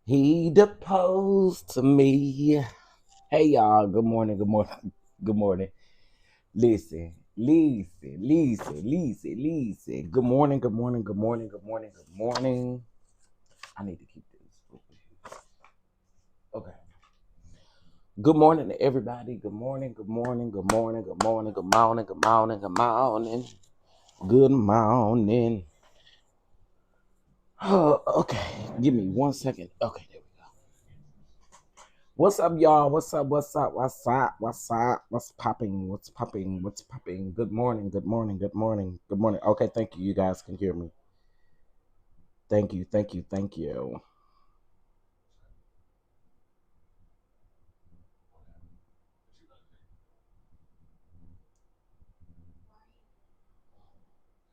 He deposed to me. Hey y'all, good morning, good morning, good morning. Listen. Good morning, good morning, good morning, good morning, good morning. I need to keep this over here. Okay. Good morning to everybody. Good morning, good morning, good morning, good morning, good morning, good morning, good morning, good morning. Okay, give me 1 second. Okay, there we go. What's up, y'all? What's up? What's up? What's up? What's up? What's popping? What's popping? What's popping? Good morning. Good morning. Good morning. Good morning. Okay, thank you. You guys can hear me. Thank you. Thank you. Thank you.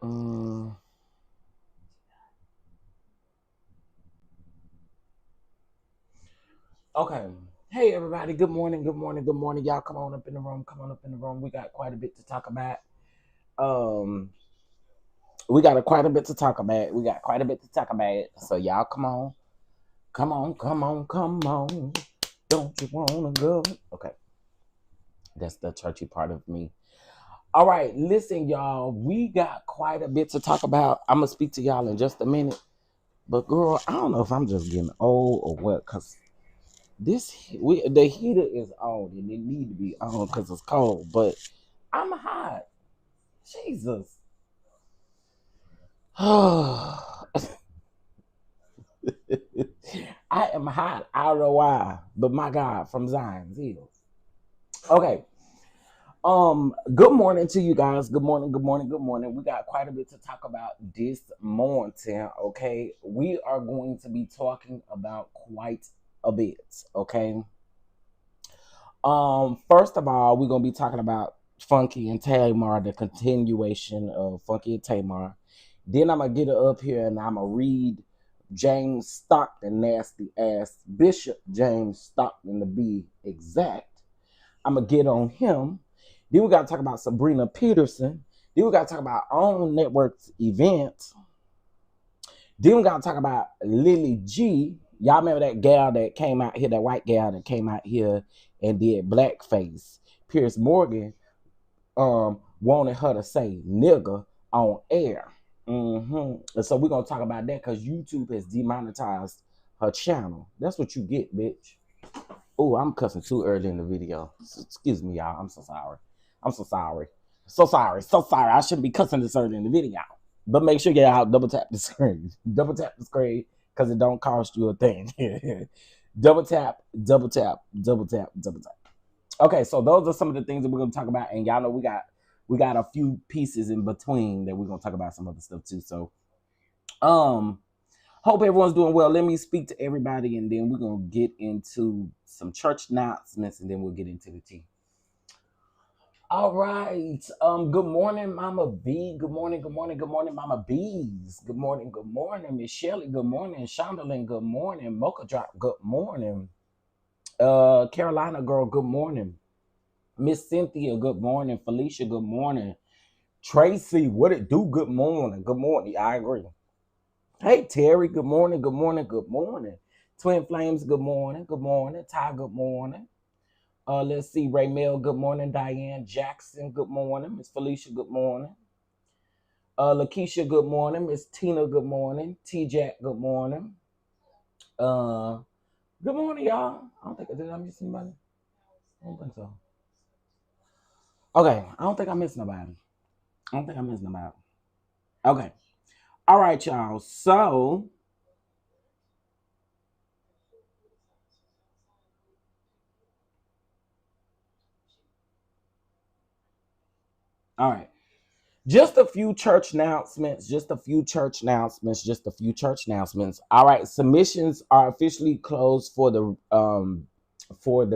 Um, okay. Hey, everybody. Good morning. Good morning. Good morning. Y'all come on up in the room. Come on up in the room. We got quite a bit to talk about. Um, we got quite a bit to talk about. We got quite a bit to talk about. So y'all come on. Come on. Come on. Come on. Don't you wanna go? Okay. That's the churchy part of me. All right, listen, y'all. We got quite a bit to talk about. I'm gonna speak to y'all in just a minute. But girl, I don't know if I'm just getting old or what, cause the heater is on and it need to be on because it's cold. But I'm hot. Jesus. I am hot. I don't know why, but my God, from Zion's Hills. Okay. Good morning to you guys. Good morning, good morning, good morning. We got quite a bit to talk about this morning, okay? We are going to be talking about quite a bit, okay? First of all, we're gonna be talking about Funky and Tamar, the continuation of Funky and Tamar. Then I'm gonna get it up here and I'm gonna read James Stockton, nasty ass Bishop James Stockton to be exact. I'm gonna get on him. Then we gotta talk about Sabrina Peterson. Then we gotta talk about own networks events. Then we gotta talk about Lilly G. Y'all remember that gal that came out here, that white gal that came out here and did blackface. Pierce Morgan wanted her to say nigga on air. And so we're gonna talk about that because YouTube has demonetized her channel. That's what you get, bitch. Oh, I'm cussing too early in the video. Excuse me, y'all. I'm so sorry. I'm so sorry. So sorry. So sorry. I shouldn't be cussing this early in the video. But make sure y'all double tap the screen. Double tap the screen because it don't cost you a thing. Double tap, double tap, double tap, double tap. Okay, so those are some of the things that we're gonna talk about, and y'all know we got a few pieces in between that we're gonna talk about some other stuff too. So um hope everyone's doing well. Let me speak to everybody, and then we're gonna get into some church announcements, and then we'll get into the tea. All right. Good morning, Mama B. Good morning, good morning, good morning, Mama B's. Good morning, Miss Shelley. Good morning, Shondaland. Good morning, Mocha Drop. Good morning, Carolina girl. Good morning, Miss Cynthia. Good morning, Felicia. Good morning, Tracy. What it do? Good morning. Good morning. I agree. Hey Terry, good morning, good morning, good morning. Twin Flames, good morning, good morning. Ty, good morning. Let's see, Raymel, good morning. Diane Jackson, good morning. Miss Felicia, good morning. Lakeisha, good morning. Miss Tina, good morning. T Jack, good morning. Uh, good morning, y'all. I don't think did I miss anybody. I don't think so. Okay, I don't think I missed nobody. I don't think I missed nobody. Okay, all right, y'all. So, all right. Just a few church announcements. Just a few church announcements. Just a few church announcements. All right, submissions are officially closed for the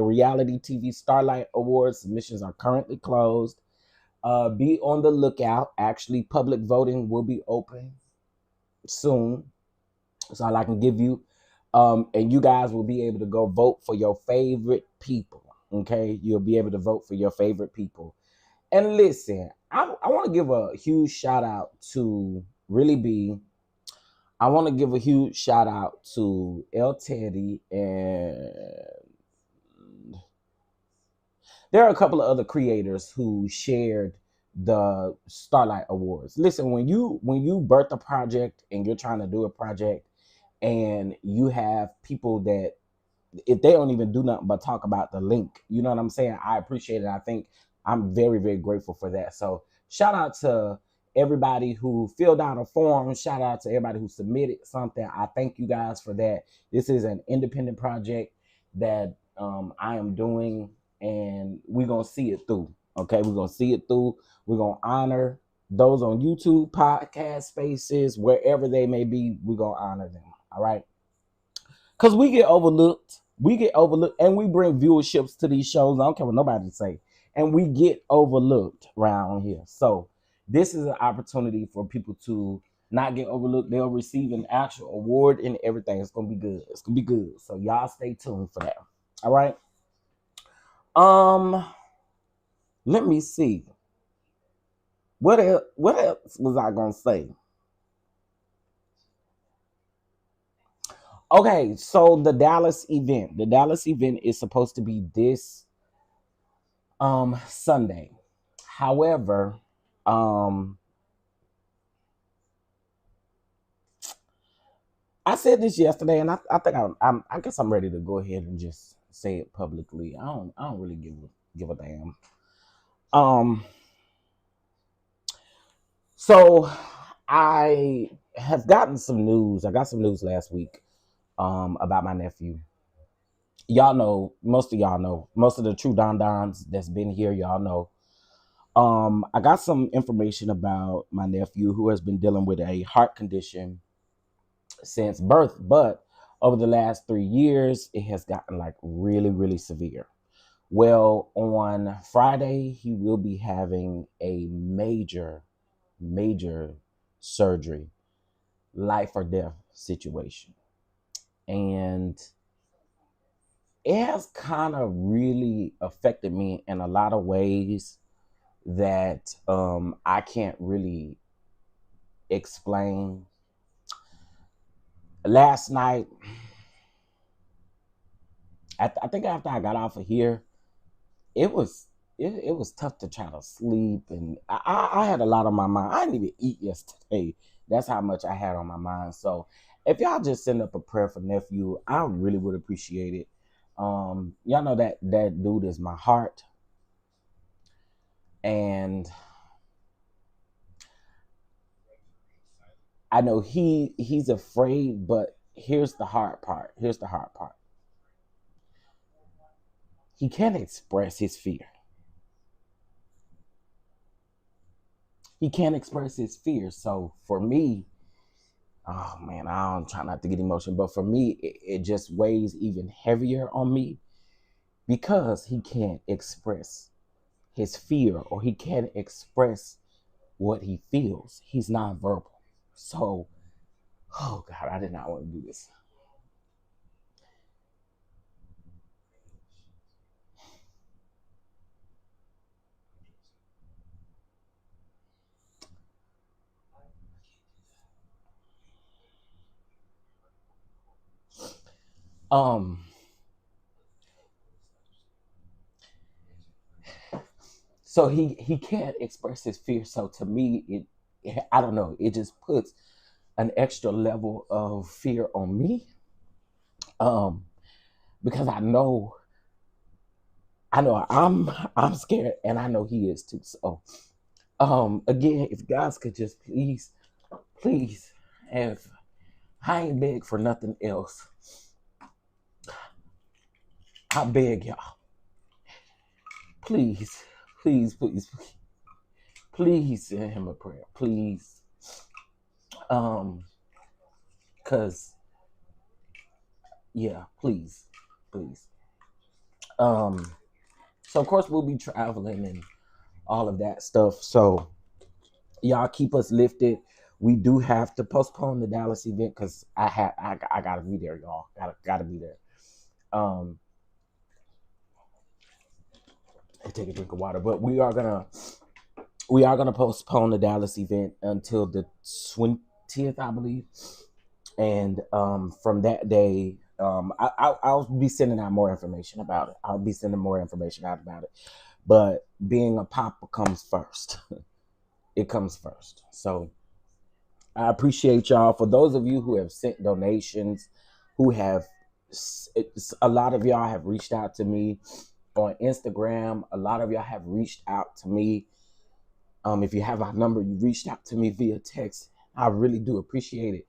reality TV Starlight Awards. Submissions are currently closed. Be on the lookout. Actually, public voting will be open soon. That's all I can give you. And you guys will be able to go vote for your favorite people. Okay, you'll be able to vote for your favorite people. And listen, I want to give a huge shout out to Really B. I want to give a huge shout out to El Teddy, and there are a couple of other creators who shared the Starlight Awards. Listen, when you birth a project and you're trying to do a project and you have people that if they don't even do nothing but talk about the link, you know what I'm saying? I appreciate it. I think I'm very, very grateful for that. So shout out to everybody who filled out a form. Shout out to everybody who submitted something. I thank you guys for that. This is an independent project that I am doing, and we're going to see it through. Okay, we're going to see it through. We're going to honor those on YouTube, podcast spaces, wherever they may be. We're going to honor them. All right. Because we get overlooked. We get overlooked, and we bring viewerships to these shows. I don't care what nobody say. And we get overlooked around here. So this is an opportunity for people to not get overlooked. They'll receive an actual award and everything. It's going to be good. It's going to be good. So y'all stay tuned for that. All right. Let me see. What else was I going to say? Okay, so the Dallas event is supposed to be this Sunday. However, I said this yesterday, and I think I guess I'm ready to go ahead and just say it publicly. I don't really give a damn. So I have gotten some news. I got some news last week about my nephew. Y'all know, most of y'all know, most of the true DonDons that's been here, y'all know. I got some information about my nephew who has been dealing with a heart condition since birth, but over the last 3 years, it has gotten like really, really severe. Well, on Friday, he will be having a major, major surgery, life or death situation. And it has kind of really affected me in a lot of ways that I can't really explain. Last night, I think after I got off of here, it was it was tough to try to sleep, and I had a lot on my mind. I didn't even eat yesterday. That's how much I had on my mind. So if y'all just send up a prayer for nephew, I really would appreciate it. Y'all know that dude is my heart, and I know he's afraid, but here's the hard part. Here's the hard part. He can't express his fear. He can't express his fear. So for me, oh man, I don't try not to get emotional, but for me, it just weighs even heavier on me because he can't express his fear, or he can't express what he feels. He's nonverbal. So, oh God, I did not want to do this. Um, so he can't express his fear. So to me, I don't know. It just puts an extra level of fear on me. Um, because I know I'm scared, and I know he is too. So again, if guys could just please, if I ain't beg for nothing else, I beg y'all, please, please, please, please, please send him a prayer, please. Cause yeah, please, please. Um, so of course we'll be traveling and all of that stuff. So y'all keep us lifted. We do have to postpone the Dallas event because I gotta be there, y'all. Gotta be there. Um, I take a drink of water, but we are gonna postpone the Dallas event until the 20th, I believe. And from that day, I'll be sending out more information about it. I'll be sending more information out about it. But being a papa comes first. It comes first. So I appreciate y'all. For those of you who have sent donations, who have, a lot of y'all have reached out to me on Instagram. A lot of y'all have reached out to me. If you have our number, you reached out to me via text. I really do appreciate it.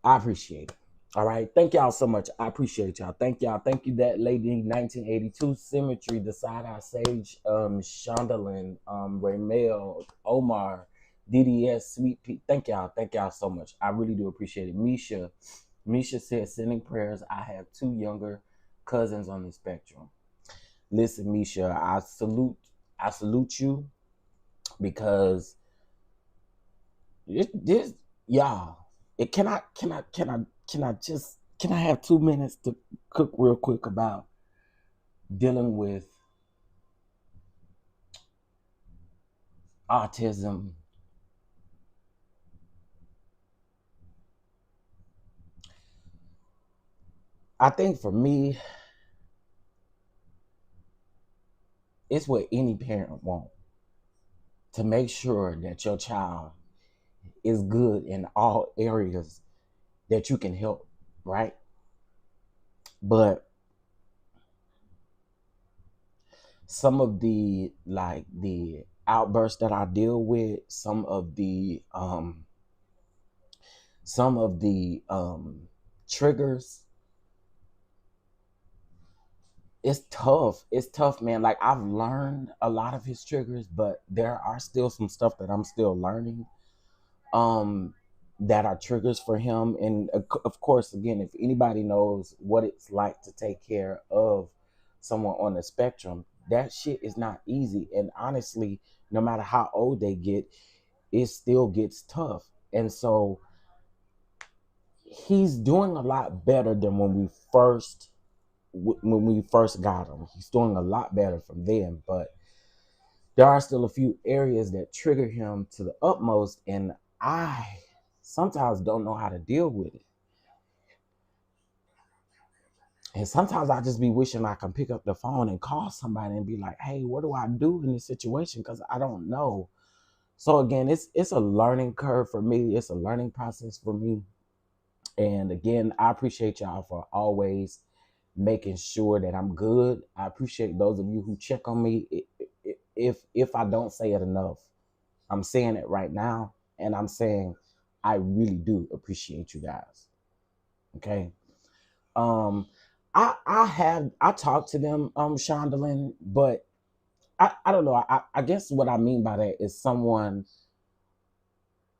I appreciate it. All right. Thank y'all so much. I appreciate y'all. Thank y'all. Thank you, that lady 1982 Symmetry, the Side Eye Sage, Shondaland, Raymel, Omar, DDS, Sweet Pea. Thank y'all. Thank y'all so much. I really do appreciate it. Misha said, sending prayers. I have two younger cousins on the spectrum. Listen, Misha, I salute you, because this y'all. Can I have 2 minutes to cook real quick about dealing with autism? I think for me, it's what any parent wants, to make sure that your child is good in all areas that you can help, right? But some of the outbursts that I deal with, some of the triggers, it's tough, man. Like, I've learned a lot of his triggers, but there are still some stuff that I'm still learning, that are triggers for him. And of course, again, if anybody knows what it's like to take care of someone on the spectrum, that shit is not easy. And honestly, no matter how old they get, it still gets tough. And so he's doing a lot better than when we first got him. He's doing a lot better from then, but there are still a few areas that trigger him to the utmost, and I sometimes don't know how to deal with it. And sometimes I just be wishing I can pick up the phone and call somebody and be like, hey, what do I do in this situation? Because I don't know. So again, it's a learning curve for me. It's a learning process for me. And again, I appreciate y'all for always making sure that I'm good. I appreciate those of you who check on me. If I don't say it enough, I'm saying it right now, and I'm saying I really do appreciate you guys. Okay. I talked to them, Shondaland, but I don't know. I guess what I mean by that is someone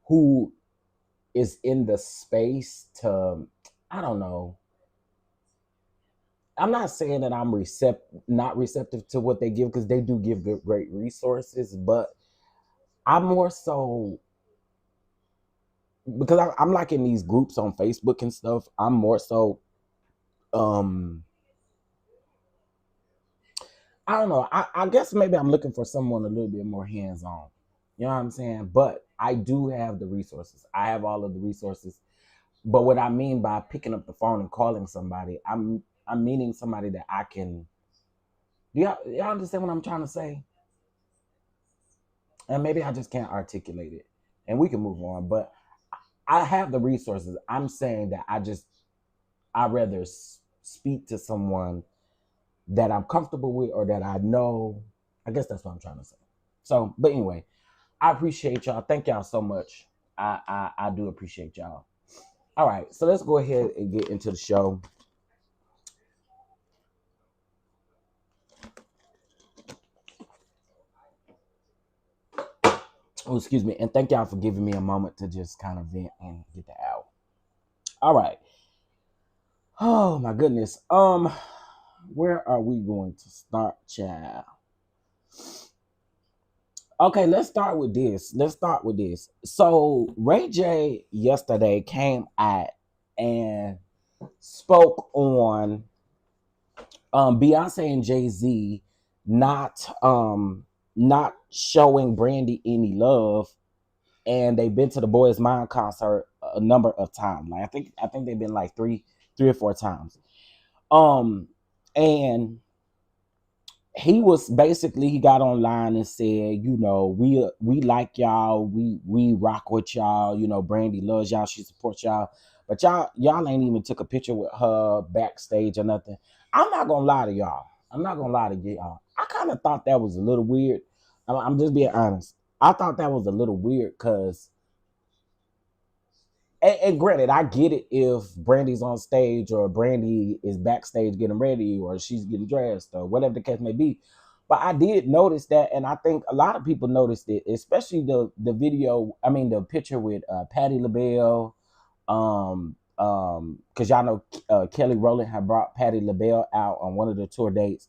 who is in the space to, I don't know. I'm not saying that I'm not receptive to what they give, because they do give great resources, but I'm more so, because I'm like in these groups on Facebook and stuff. I'm more so, I don't know. I guess maybe I'm looking for someone a little bit more hands-on. You know what I'm saying? But I do have the resources. I have all of the resources. But what I mean by picking up the phone and calling somebody, I'm meaning somebody that I can. Do y'all understand what I'm trying to say? And maybe I just can't articulate it, and we can move on. But I have the resources. I'm saying that I rather speak to someone that I'm comfortable with, or that I know. I guess that's what I'm trying to say. So, but anyway, I appreciate y'all. Thank y'all so much. I do appreciate y'all. All right, so let's go ahead and get into the show. Oh, excuse me, and thank y'all for giving me a moment to just kind of vent and get that out. All right. Oh my goodness. Where are we going to start, child? Okay, let's start with this. So Ray J yesterday came out and spoke on Beyonce and Jay-Z not showing Brandy any love, and they've been to the Boys Mind concert a number of times. Like I think they've been like three or four times. Um, and he was basically, he got online and said, we like y'all, we rock with y'all, Brandy loves y'all, she supports y'all, but y'all ain't even took a picture with her backstage or nothing. I'm not gonna lie to y'all. I'm not gonna lie to y'all. I kind of thought that was a little weird. I'm just being honest. I thought that was a little weird because, and granted, I get it if Brandy's on stage or Brandy is backstage getting ready or she's getting dressed or whatever the case may be. But I did notice that, and I think a lot of people noticed it, especially the video. I mean, the picture with Patti LaBelle, because y'all know Kelly Rowland had brought Patti LaBelle out on one of the tour dates.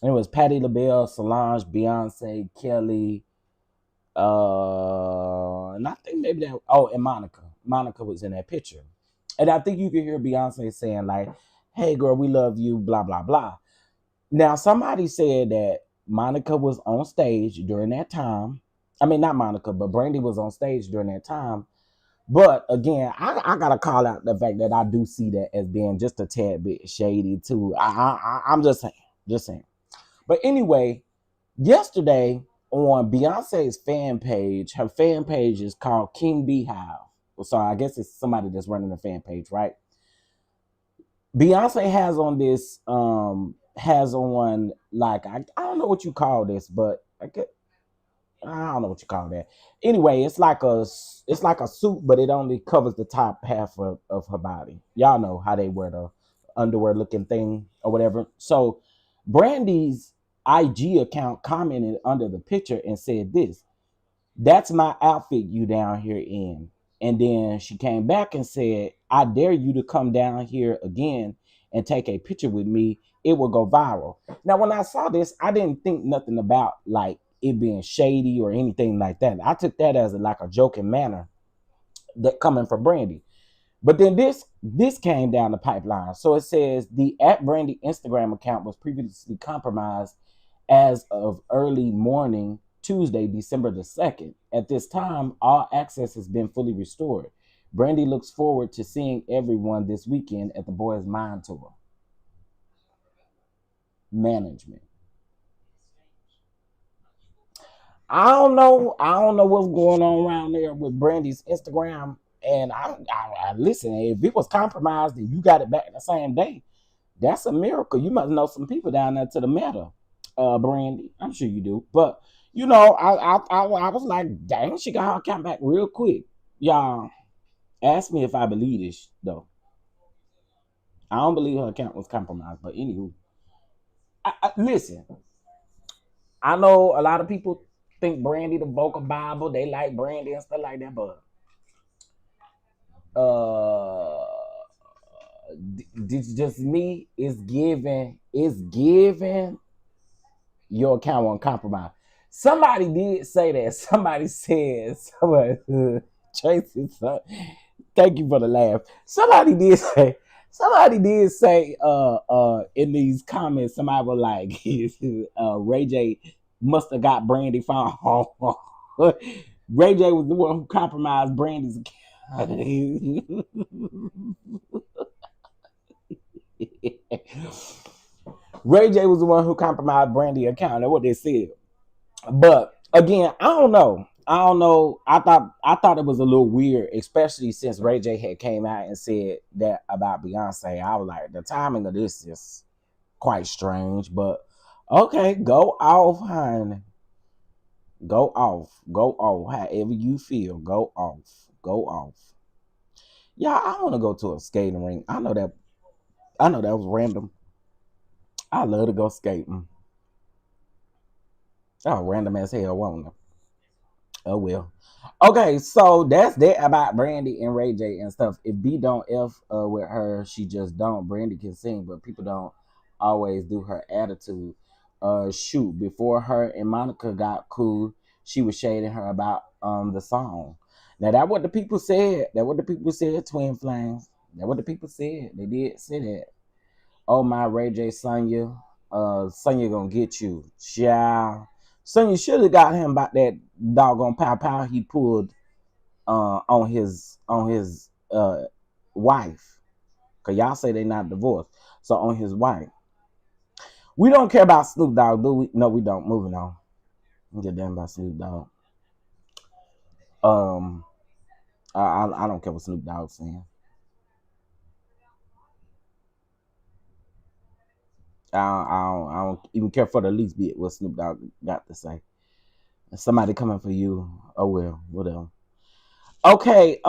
It was Patti LaBelle, Solange, Beyonce, Kelly. And I think maybe that. Oh, and Monica. Monica was in that picture, and I think you can hear Beyonce saying like, "Hey, girl, we love you." Blah blah blah. Now, somebody said that Monica was on stage during that time. I mean, not Monica, but Brandy was on stage during that time. But again, I gotta call out the fact that I do see that as being just a tad bit shady too. I'm just saying. But anyway, yesterday on Beyonce's fan page, her fan page is called King Beehive. So I guess it's somebody that's running the fan page, right? Beyonce has on like I don't know what you call this, but I don't know what you call that. Anyway, it's like a suit, but it only covers the top half of her body. Y'all know how they wear the underwear looking thing or whatever. So Brandy's IG account commented under the picture and said this: "That's my outfit you down here in." And then she came back and said, "I dare you to come down here again and take a picture with me. It will go viral." Now, when I saw this, I didn't think nothing about like it being shady or anything like that. I took that as like a joking manner that coming from Brandy. But then this came down the pipeline. So it says the @Brandy Instagram account was previously compromised as of early morning Tuesday, December the 2nd. At this time, all access has been fully restored. Brandy looks forward to seeing everyone this weekend at the Boys Mind Tour. Management. I don't know what's going on around there with Brandy's Instagram. And I listen, if it was compromised and you got it back the same day, that's a miracle. You must know some people down there to the matter, Brandy. I'm sure you do. But I was like, dang, she got her account back real quick. Y'all ask me if I believe this though. I don't believe her account was compromised. But anywho, listen, I know a lot of people think Brandy the vocal Bible. They like Brandy and stuff like that, but uh it's just me. It's giving your account on compromise. Somebody did say that. Somebody said, Tracy, thank you for the laugh. Somebody did say in these comments, somebody was like, Ray J must have got Brandy found. Ray J was the one who compromised Brandy's account. Ray J was the one who compromised Brandy's account. That's what they said. But again, I don't know. I don't know. I thought it was a little weird, especially since Ray J had came out and said that about Beyonce. I was like, the timing of this is quite strange. But okay, go off, honey. Go off. Go off. However you feel, go off. Go off. Yeah, I want to go to a skating rink. I know that was random. I love to go skating. Oh, random as hell, won't it? Oh well. Okay, so that's that about Brandy and Ray J and stuff. If B don't F with her, she just don't. Brandy can sing, but people don't always do her attitude. Shoot, before her and Monica got cool, she was shading her about the song. Now that what the people said. That what the people said, Twin Flames. That what the people said. They did say that. Oh my Ray J Sonya. Sonya gonna get you. Ciao. So you should have got him about that doggone pow pow he pulled on his wife. Cause y'all say they not divorced. So on his wife. We don't care about Snoop Dogg, do we? No, we don't. Moving on. Don't give a damn about Snoop Dogg. Um I don't care what Snoop Dogg's saying. I don't even care for the least bit what Snoop Dogg got to say. Somebody coming for you. Oh well, whatever. Okay,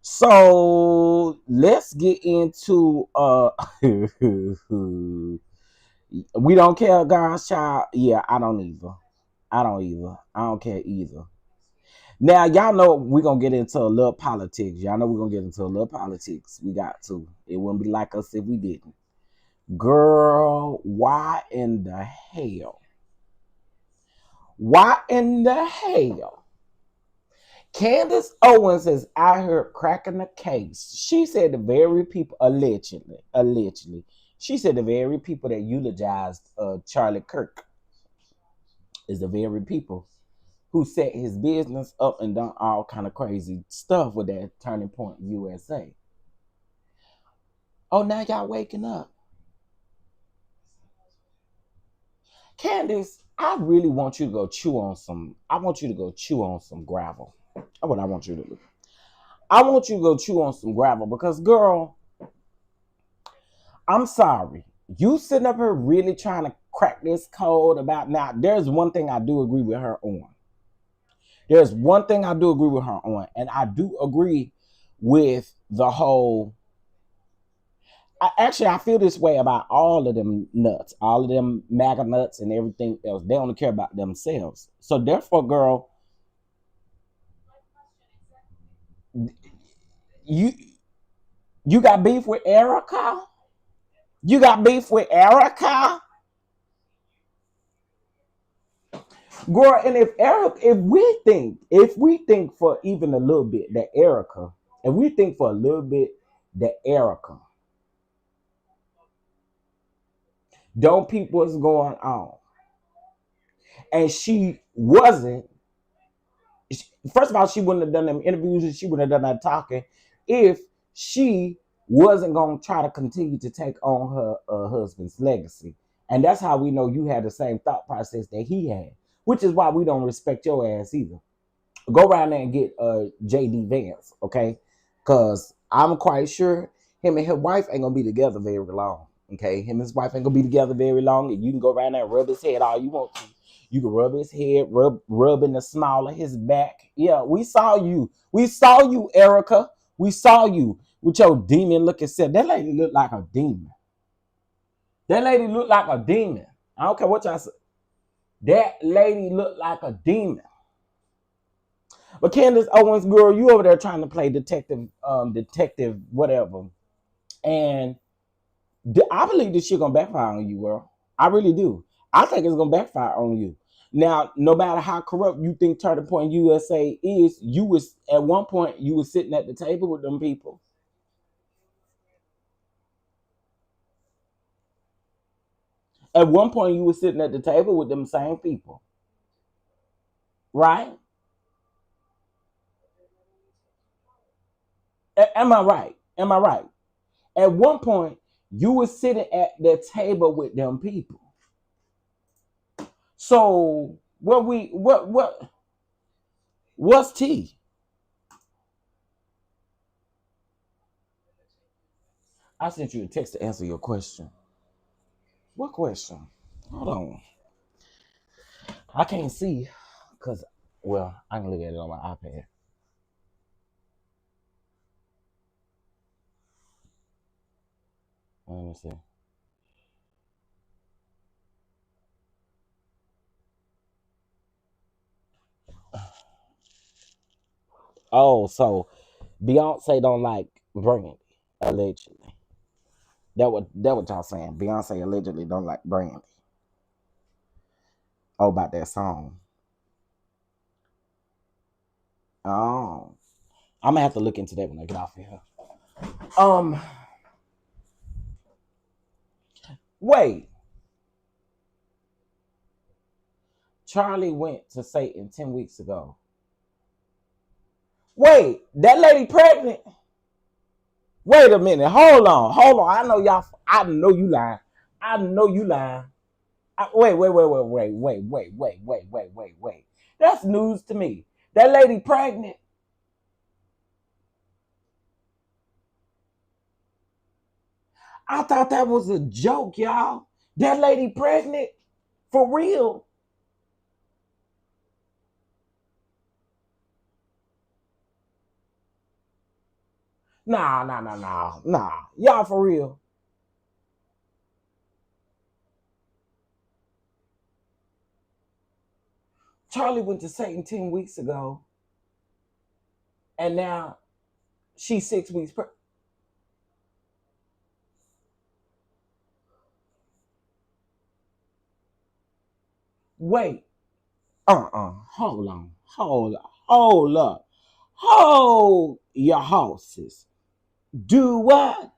so let's get into we don't care, God's child. Yeah, I don't either. I don't either. I don't care either. Now y'all know we're gonna get into a little politics. Y'all know we're gonna get into a little politics. We got to. It wouldn't be like us if we didn't. Girl, why in the hell? Why in the hell? Candace Owens is out here cracking the case. She said the very people, allegedly, she said the very people that eulogized Charlie Kirk is the very people who set his business up and done all kind of crazy stuff with that Turning Point USA. Oh, now y'all waking up. Candace, I really want you to go chew on some. I want you to go chew on some gravel. That's what I want you to do. I want you to go chew on some gravel because, girl, I'm sorry. You sitting up here really trying to crack this code about now. There's one thing I do agree with her on. There's one thing I do agree with her on, and I do agree with the whole. I feel this way about all of them nuts, all of them MAGA nuts, and everything else. They only care about themselves. So therefore, girl, you you got beef with Erica. You got beef with Erica, girl. And if we think for even a little bit that Erica, if we think for a little bit that Erica don't peep what's going on, and she wasn't. First of all, she wouldn't have done them interviews and she wouldn't have done that talking if she wasn't going to try to continue to take on her husband's legacy. And that's how we know you had the same thought process that he had, which is why we don't respect your ass either. Go around there and get JD Vance, okay? Because I'm quite sure him and his wife ain't going to be together very long, okay? Him and his wife ain't going to be together very long, and you can go around there and rub his head all you want to. You can rub his head, rub in the small of his back. Yeah, we saw you. We saw you, Erica. We saw you with your demon looking self. That lady looked like a demon. That lady looked like a demon. I don't care what y'all say. That lady looked like a demon. But Candace Owens, girl, you over there trying to play detective, whatever. And I believe this shit gonna backfire on you, girl. I really do. I think it's gonna backfire on you. Now, no matter how corrupt you think Turning Point USA is, you was at one point you was sitting at the table with them people. At one point you was sitting at the table with them same people, right? Am I right? Am I right? At one point you was sitting at the table with them people. So what's T? I sent you a text to answer your question. What question? Hold on. I can't see because, well, I can look at it on my iPad. Let me see. Oh, so Beyonce don't like Brandy, allegedly. That what y'all saying. Beyonce allegedly don't like Brandy. Oh, about that song. Oh. I'm gonna have to look into that when I get off of here. Um, wait. Charlie went to Satan 10 weeks ago. Wait, that lady pregnant? Wait a minute. Hold on. I know y'all. I know you lying. Wait. That's news to me. That lady pregnant. I thought that was a joke, y'all. That lady pregnant? For real? Nah. Y'all for real? Charlie went to Satan 10 weeks ago, and now she's 6 weeks pregnant. Wait. Hold on. Hold up. Hold your horses. Do what?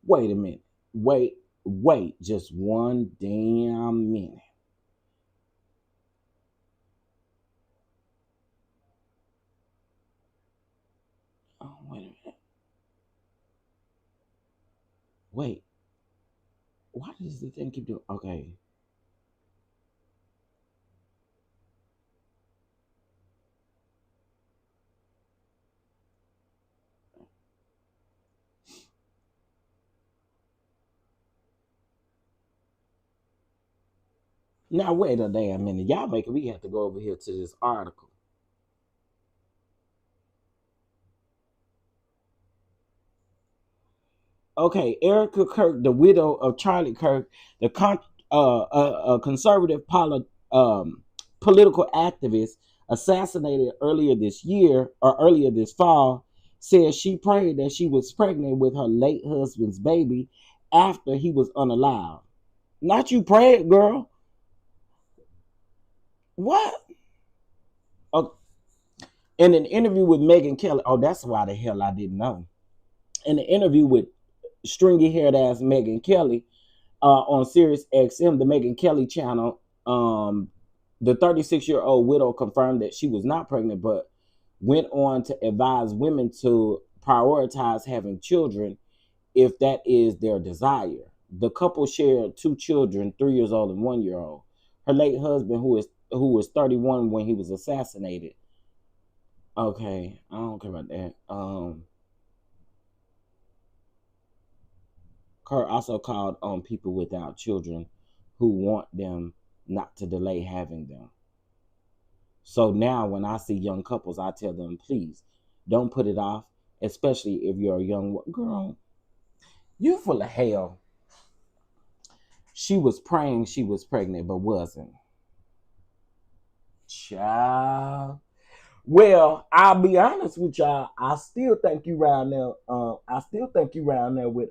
Wait a minute. Wait just one damn minute. Oh, wait a minute. Wait. Why does the thing keep doing? Okay. Now wait a damn minute. Y'all making me have to go over here to this article. Okay, Erica Kirk, the widow of Charlie Kirk, the conservative political activist assassinated earlier this fall, said she prayed that she was pregnant with her late husband's baby after he was unalive. Not you prayed, girl. What? Oh, in an interview with Megyn Kelly, oh, that's why the hell I didn't know. In an interview with stringy haired ass Megyn Kelly on Sirius XM, the Megyn Kelly channel, the 36-year-old widow confirmed that she was not pregnant, but went on to advise women to prioritize having children if that is their desire. The couple shared two children, 3 years old and 1 year old. Her late husband, who was 31 when he was assassinated. Okay, I don't care about that. Kurt also called on people without children who want them not to delay having them. So now when I see young couples, I tell them, please don't put it off, especially if you're a young girl. You full of hell. She was praying she was pregnant, but wasn't. Child. Well, I'll be honest with y'all. I still think you round there. With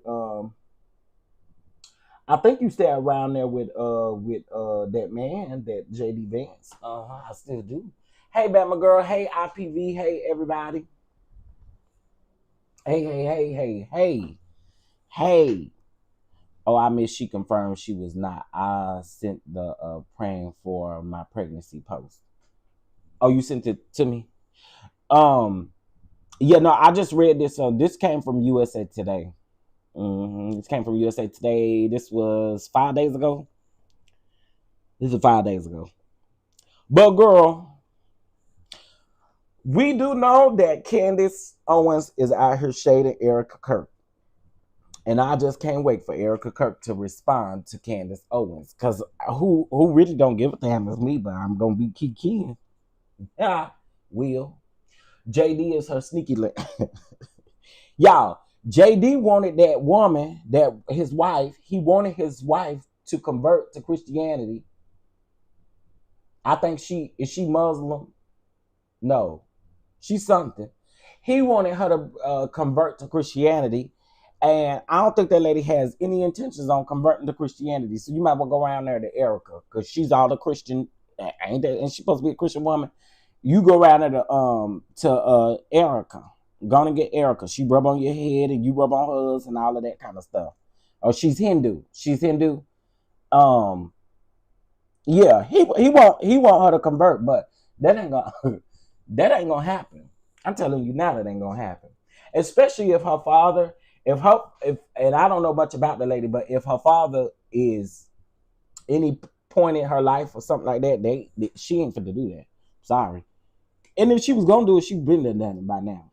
I think you stay around there with that man, that JD Vance. I still do. Hey, Batman girl. Hey, IPV. Hey, everybody. Hey. Oh, I missed. She confirmed she was not. I sent the praying for my pregnancy post. Oh, you sent it to me? Yeah, no, I just read this. This came from USA Today. This came from USA Today. This was 5 days ago. But girl, we do know that Candace Owens is out here shading Erica Kirk. And I just can't wait for Erica Kirk to respond to Candace Owens. Because who really don't give a damn is me, but I'm going to be kikiing. Yeah, Will. JD is her sneaky link. Y'all, JD wanted that woman, he wanted his wife to convert to Christianity. I think is she Muslim? No, she's something. He wanted her to convert to Christianity, and I don't think that lady has any intentions on converting to Christianity. So you might well go around there to Erica, because she's all the Christian, ain't that? And she's supposed to be a Christian woman. You go around there to Erica. Gonna get Erica. She rub on your head and you rub on hers and all of that kind of stuff. Oh, she's Hindu. She's Hindu. Um, yeah, he want her to convert, but that ain't gonna that ain't gonna happen. I'm telling you now, that ain't gonna happen. Especially if her father, if and I don't know much about the lady, but if her father is any point in her life or something like that, she ain't finna do that. Sorry. And if she was gonna do it, she been done it by now.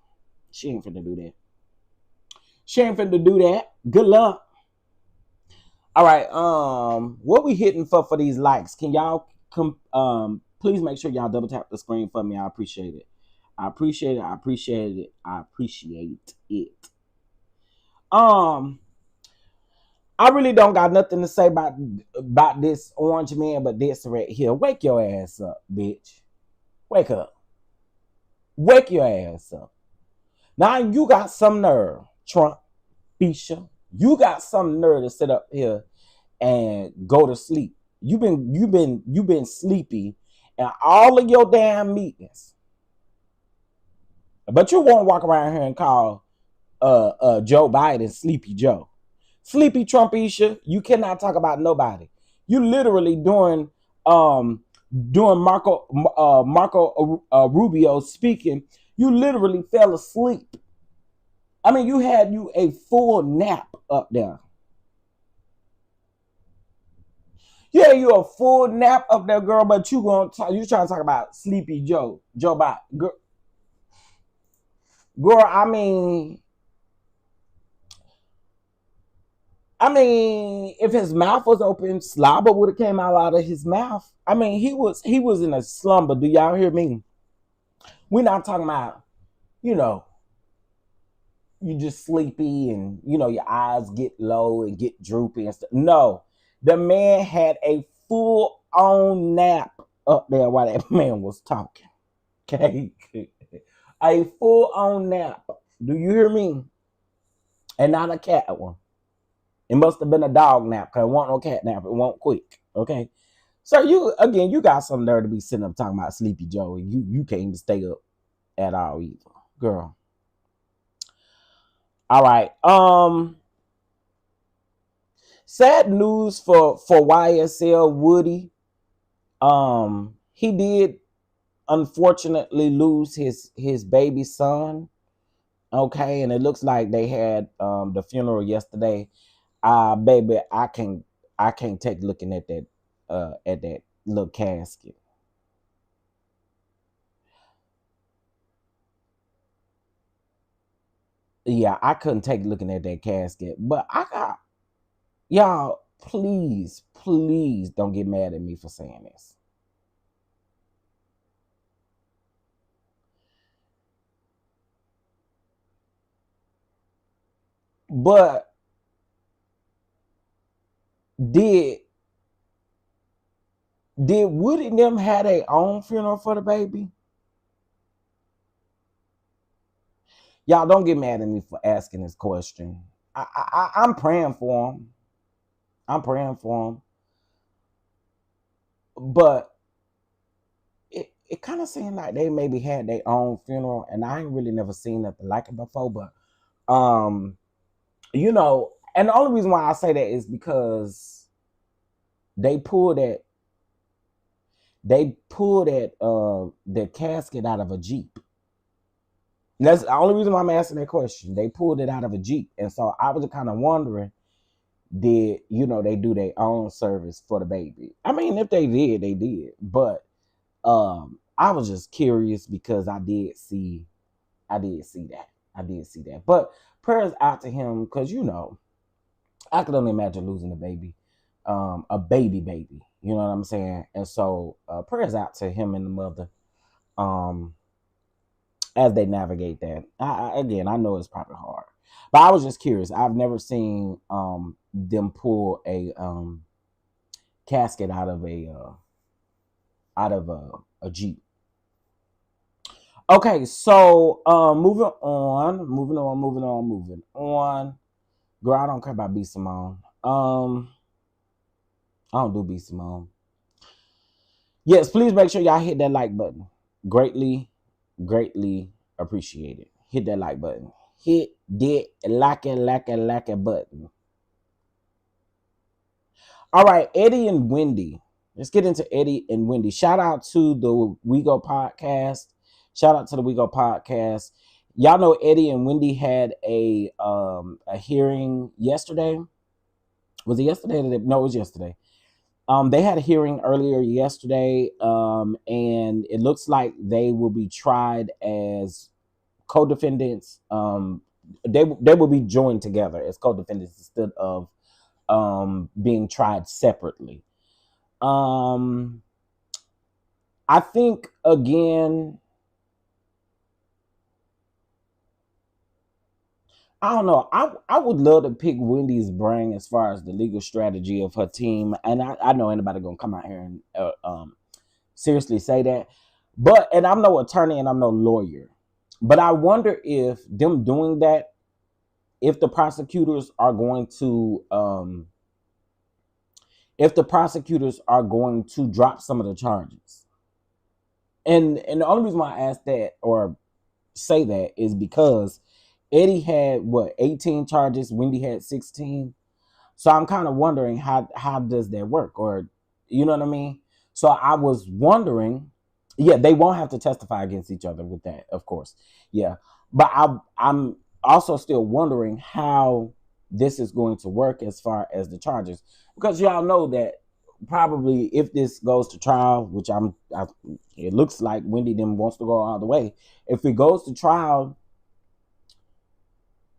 She ain't finna do that. She ain't finna do that. Good luck. All right. What we hitting for these likes? Can y'all please make sure y'all double tap the screen for me. I appreciate it. I appreciate it. I appreciate it. I appreciate it. Um, I really don't got nothing to say about this orange man, but this right here. Wake your ass up, bitch. Wake up. Wake your ass up. Now you got some nerve, Trump, Bisha. You got some nerve to sit up here and go to sleep. You've been sleepy and all of your damn meetings. But you won't walk around here and call Joe Biden Sleepy Joe. Sleepy Trumpisha, you cannot talk about nobody. You literally during Marco Rubio speaking, you literally fell asleep. I mean, you had a full nap up there. Yeah, you a full nap up there, girl, but you trying to talk about Sleepy Joe Biden. Girl, I mean, if his mouth was open, slobber would have came out of his mouth. I mean, he was in a slumber. Do y'all hear me? We're not talking about, you know, you just sleepy and your eyes get low and get droopy and stuff. No, the man had a full on nap up there while that man was talking. Okay, a full on nap. Do you hear me? And not a cat one. It must have been a dog nap because it wasn't no cat nap. It won't quick. Okay. So you got some nerve to be sitting up talking about Sleepy Joe. You can't even stay up at all either. Girl. All right. Sad news for YSL Woody. He did unfortunately lose his baby son. Okay, and it looks like they had the funeral yesterday. Baby, I can't take looking at that little casket. Yeah, I couldn't take looking at that casket. But I got y'all, please don't get mad at me for saying this. But did Woody and them had their own funeral for the baby? Y'all don't get mad at me for asking this question. I'm praying for him. I'm praying for him. But it kind of seemed like they maybe had their own funeral, and I ain't really never seen nothing like it before. But and the only reason why I say that is because they pulled the casket out of a Jeep. And that's the only reason why I'm asking that question. They pulled it out of a Jeep, and so I was kind of wondering, did they do their own service for the baby? I mean, if they did, they did. But I was just curious because I did see that. But prayers out to him because I could only imagine losing a baby, a baby. You know what I'm saying? And so prayers out to him and the mother, as they navigate that. Again, I know it's probably hard, but I was just curious. I've never seen them pull a casket out of a Jeep. Okay, so moving on. Girl, I don't care about B Simone. I don't do B Simone. Yes, please make sure y'all hit that like button. Greatly appreciate it. Hit that like button. Hit that like it button. All right, Eddie and Wendy. Let's get into Eddie and Wendy. Shout out to the We Go podcast. Shout out to the We Go podcast. Y'all know Eddie and Wendy had a hearing yesterday. Was it yesterday? No, it was yesterday. They had a hearing earlier yesterday, and it looks like they will be tried as co-defendants. They will be joined together as co-defendants instead of being tried separately. I think again, I don't know. I would love to pick Wendy's brain as far as the legal strategy of her team, and I know anybody gonna come out here and seriously say that, but and I'm no attorney and I'm no lawyer, but I wonder if them doing that, if the prosecutors are going to drop some of the charges. And the only reason why I ask that or say that is because Eddie had what 18 charges, Wendy had 16. So I'm kind of wondering how does that work, or you know what I mean? So I was wondering, yeah, they won't have to testify against each other with that, of course. Yeah. But I'm also still wondering how this is going to work as far as the charges, because y'all know that probably if this goes to trial, which it looks like Wendy then wants to go all the way. If it goes to trial,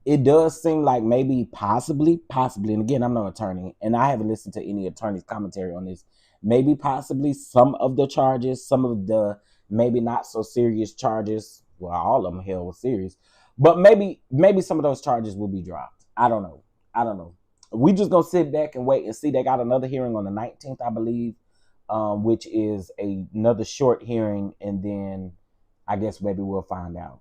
it does seem like maybe possibly, and again, I'm no attorney, and I haven't listened to any attorney's commentary on this. Maybe possibly some of the charges, some of the maybe not so serious charges. Well, all of them hell was serious, but maybe some of those charges will be dropped. I don't know. We just gonna sit back and wait and see. They got another hearing on the 19th, I believe, which is another short hearing, and then I guess maybe we'll find out.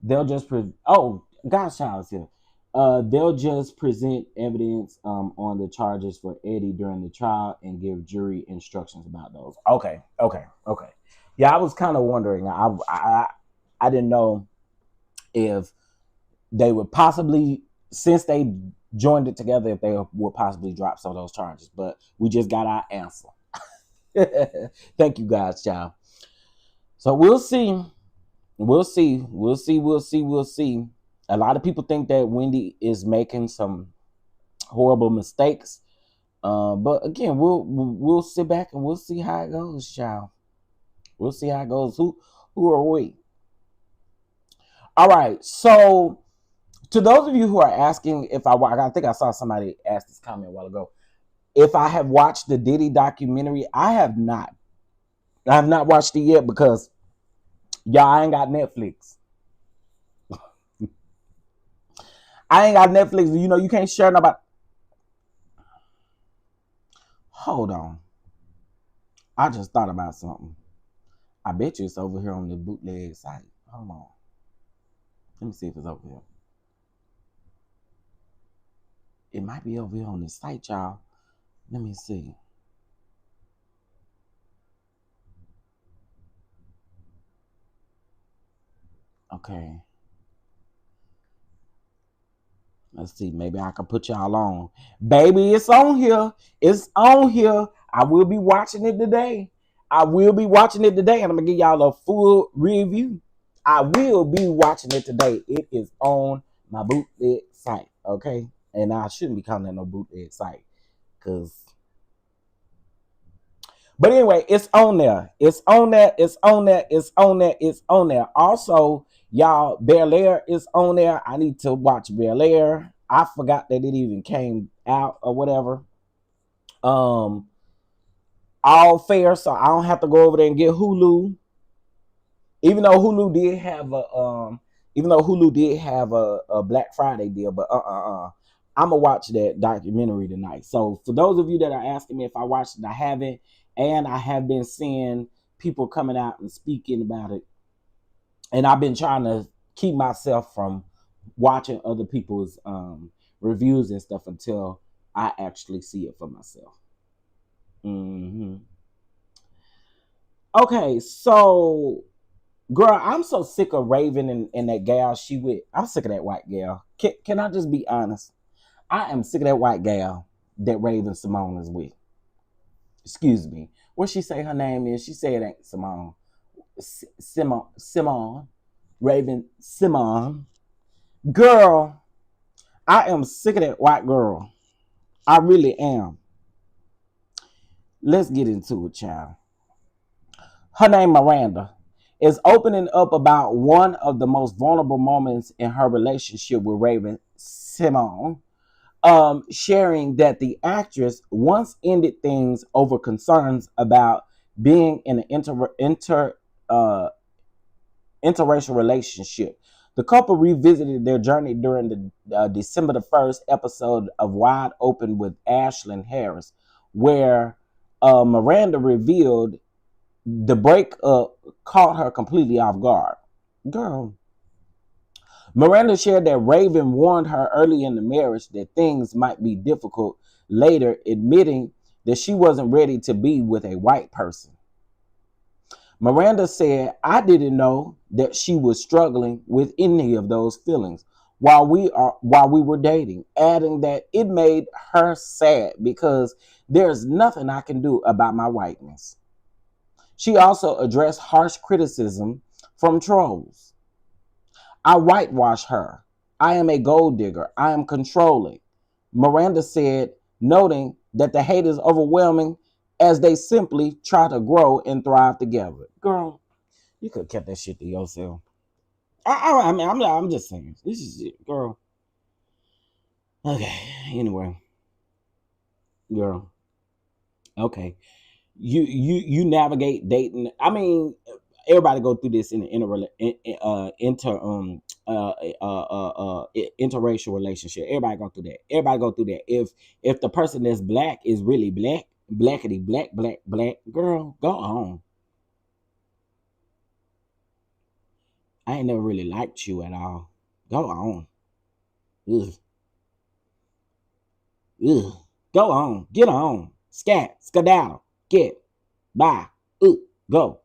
They'll just gosh, child's here. They'll just present evidence on the charges for Eddie during the trial and give jury instructions about those. Okay. Yeah, I was kind of wondering. I didn't know if they would possibly, since they joined it together, if they would possibly drop some of those charges. But we just got our answer. Thank you guys, child. So we'll see. We'll see. A lot of people think that Wendy is making some horrible mistakes. But again, we'll sit back and we'll see how it goes, child. We'll see how it goes. Who are we? All right. So to those of you who are asking if I think I saw somebody ask this comment a while ago. If I have watched the Diddy documentary, I have not. I have not watched it yet because y'all ain't got Netflix. I ain't got Netflix. You know, you can't share nobody. Hold on. I just thought about something. I bet you it's over here on the bootleg site. Hold on. Let me see if it's over here. It might be over here on the site, y'all. Let me see. Okay. Let's see. Maybe I can put y'all on. Baby, it's on here. It's on here. I will be watching it today. And I'm going to give y'all a full review. I will be watching it today. It is on my bootleg site. Okay? And I shouldn't be calling it no bootleg site. But anyway, it's on there. Also, y'all, Bel Air is on there. I need to watch Bel Air. I forgot that it even came out or whatever. All fair, so I don't have to go over there and get Hulu. Even though Hulu did have a Black Friday deal, but I'm gonna watch that documentary tonight. So for those of you that are asking me if I watched it, I haven't, and I have been seeing people coming out and speaking about it, and I've been trying to keep myself from watching other people's reviews and stuff until I actually see it for myself. Okay, so girl, I'm so sick of Raven and that gal I'm sick of that white gal. Can I just be honest? I am sick of that white gal. that Raven Simone is with. Excuse me. What she say her name is? She say it ain't Simone. Simone. Raven Simone. Girl, I am sick of that white girl. I really am. Let's get into it, child. Her name Miranda is opening up about one of the most vulnerable moments in her relationship with Raven Simone, sharing that the actress once ended things over concerns about being in an uh, interracial relationship. The couple revisited their journey during the December the 1st episode of Wide Open with Ashlyn Harris, where Miranda revealed the breakup caught her completely off guard. Girl, Miranda shared that Raven warned her early in the marriage that things might be difficult later, admitting that she wasn't ready to be with a white person. Miranda said, I didn't know that she was struggling with any of those feelings while we were dating, adding that it made her sad because there's nothing I can do about my whiteness. She also addressed harsh criticism from trolls. I whitewash her. I am a gold digger. I am controlling. Miranda said, noting that the hate is overwhelming as they simply try to grow and thrive together. Girl, you could have kept that shit to yourself. I mean, I'm just saying. This is it, girl. Okay. Anyway, girl. Okay. You navigate dating. I mean, everybody go through this in the interracial relationship. Everybody go through that. Everybody go through that. If the person that's black is really black, blackity black, girl, go on. I ain't never really liked you at all. Go on. Ugh. Ugh. Go on. Get on. Skedaddle. Get. Bye. Go.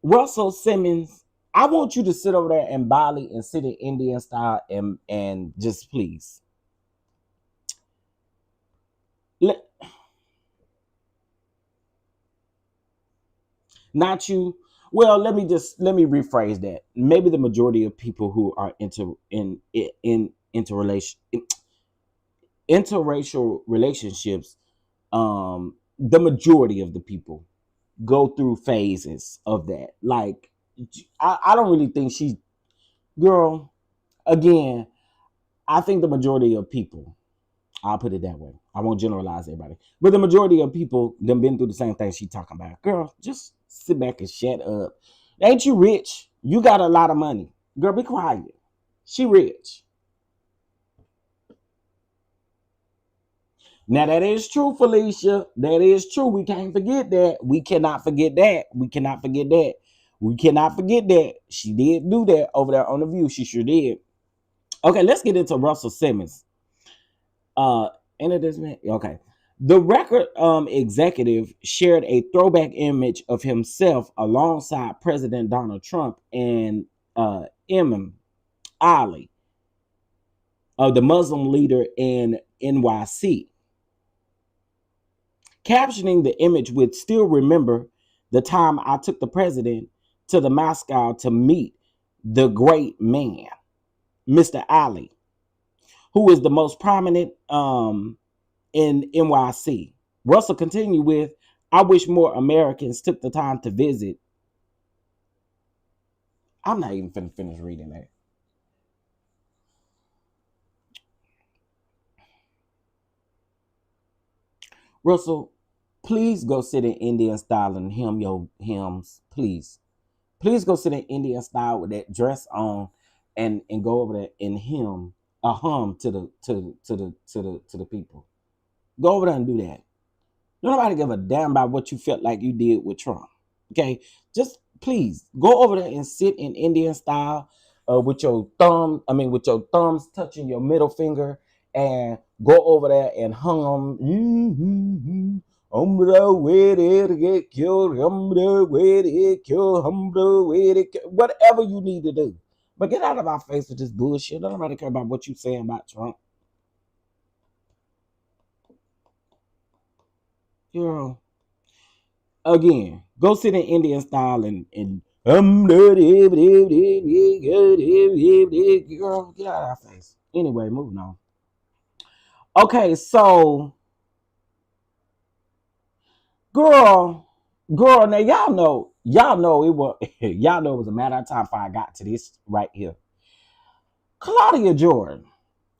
Russell Simmons, I want you to sit over there in Bali and sit in Indian style and just please. Let, not you. Well, let me rephrase that. Maybe the majority of people who are in interracial relationships, the majority of the people go through phases of that. Like, I don't really think she, girl. Again, I think the majority of people. I'll put it that way. I won't generalize everybody, but the majority of people them been through the same thing she talking about. Girl, just sit back and shut up. Ain't you rich? You got a lot of money. Girl, be quiet. She rich. Now that is true, Felicia. That is true. We can't forget that. We cannot forget that. We cannot forget that. We cannot forget that. She did do that over there on The View. She sure did. Okay, let's get into Russell Simmons. End of this man. Okay. The record executive shared a throwback image of himself alongside President Donald Trump and Imam Ali, the Muslim leader in NYC, captioning the image with "Still remember the time I took the president to the Moscow to meet the great man, Mr. Ali, who is the most prominent in NYC." Russell continued with, I wish more Americans took the time to visit. I'm not even finna finish reading that. Russell, please go sit in Indian style and hymn your hymns. Please. Please go sit in Indian style with that dress on and go over there and hymn a hum to the people. Go over there and do that. Nobody give a damn about what you felt like you did with Trump. Okay, just please go over there and sit in Indian style with your thumbs touching your middle finger, and go over there and hum. I'm the way to get killed. I'm the way to get killed. I'm the way to kill. Whatever you need to do. But get out of our face with this bullshit. Don't nobody care about what you saying about Trump. Girl, again, go sit in Indian style and girl, get out of our face. Anyway, moving on. Okay, so girl, now y'all know it was y'all know it was a matter of time before I got to this right here. Claudia Jordan.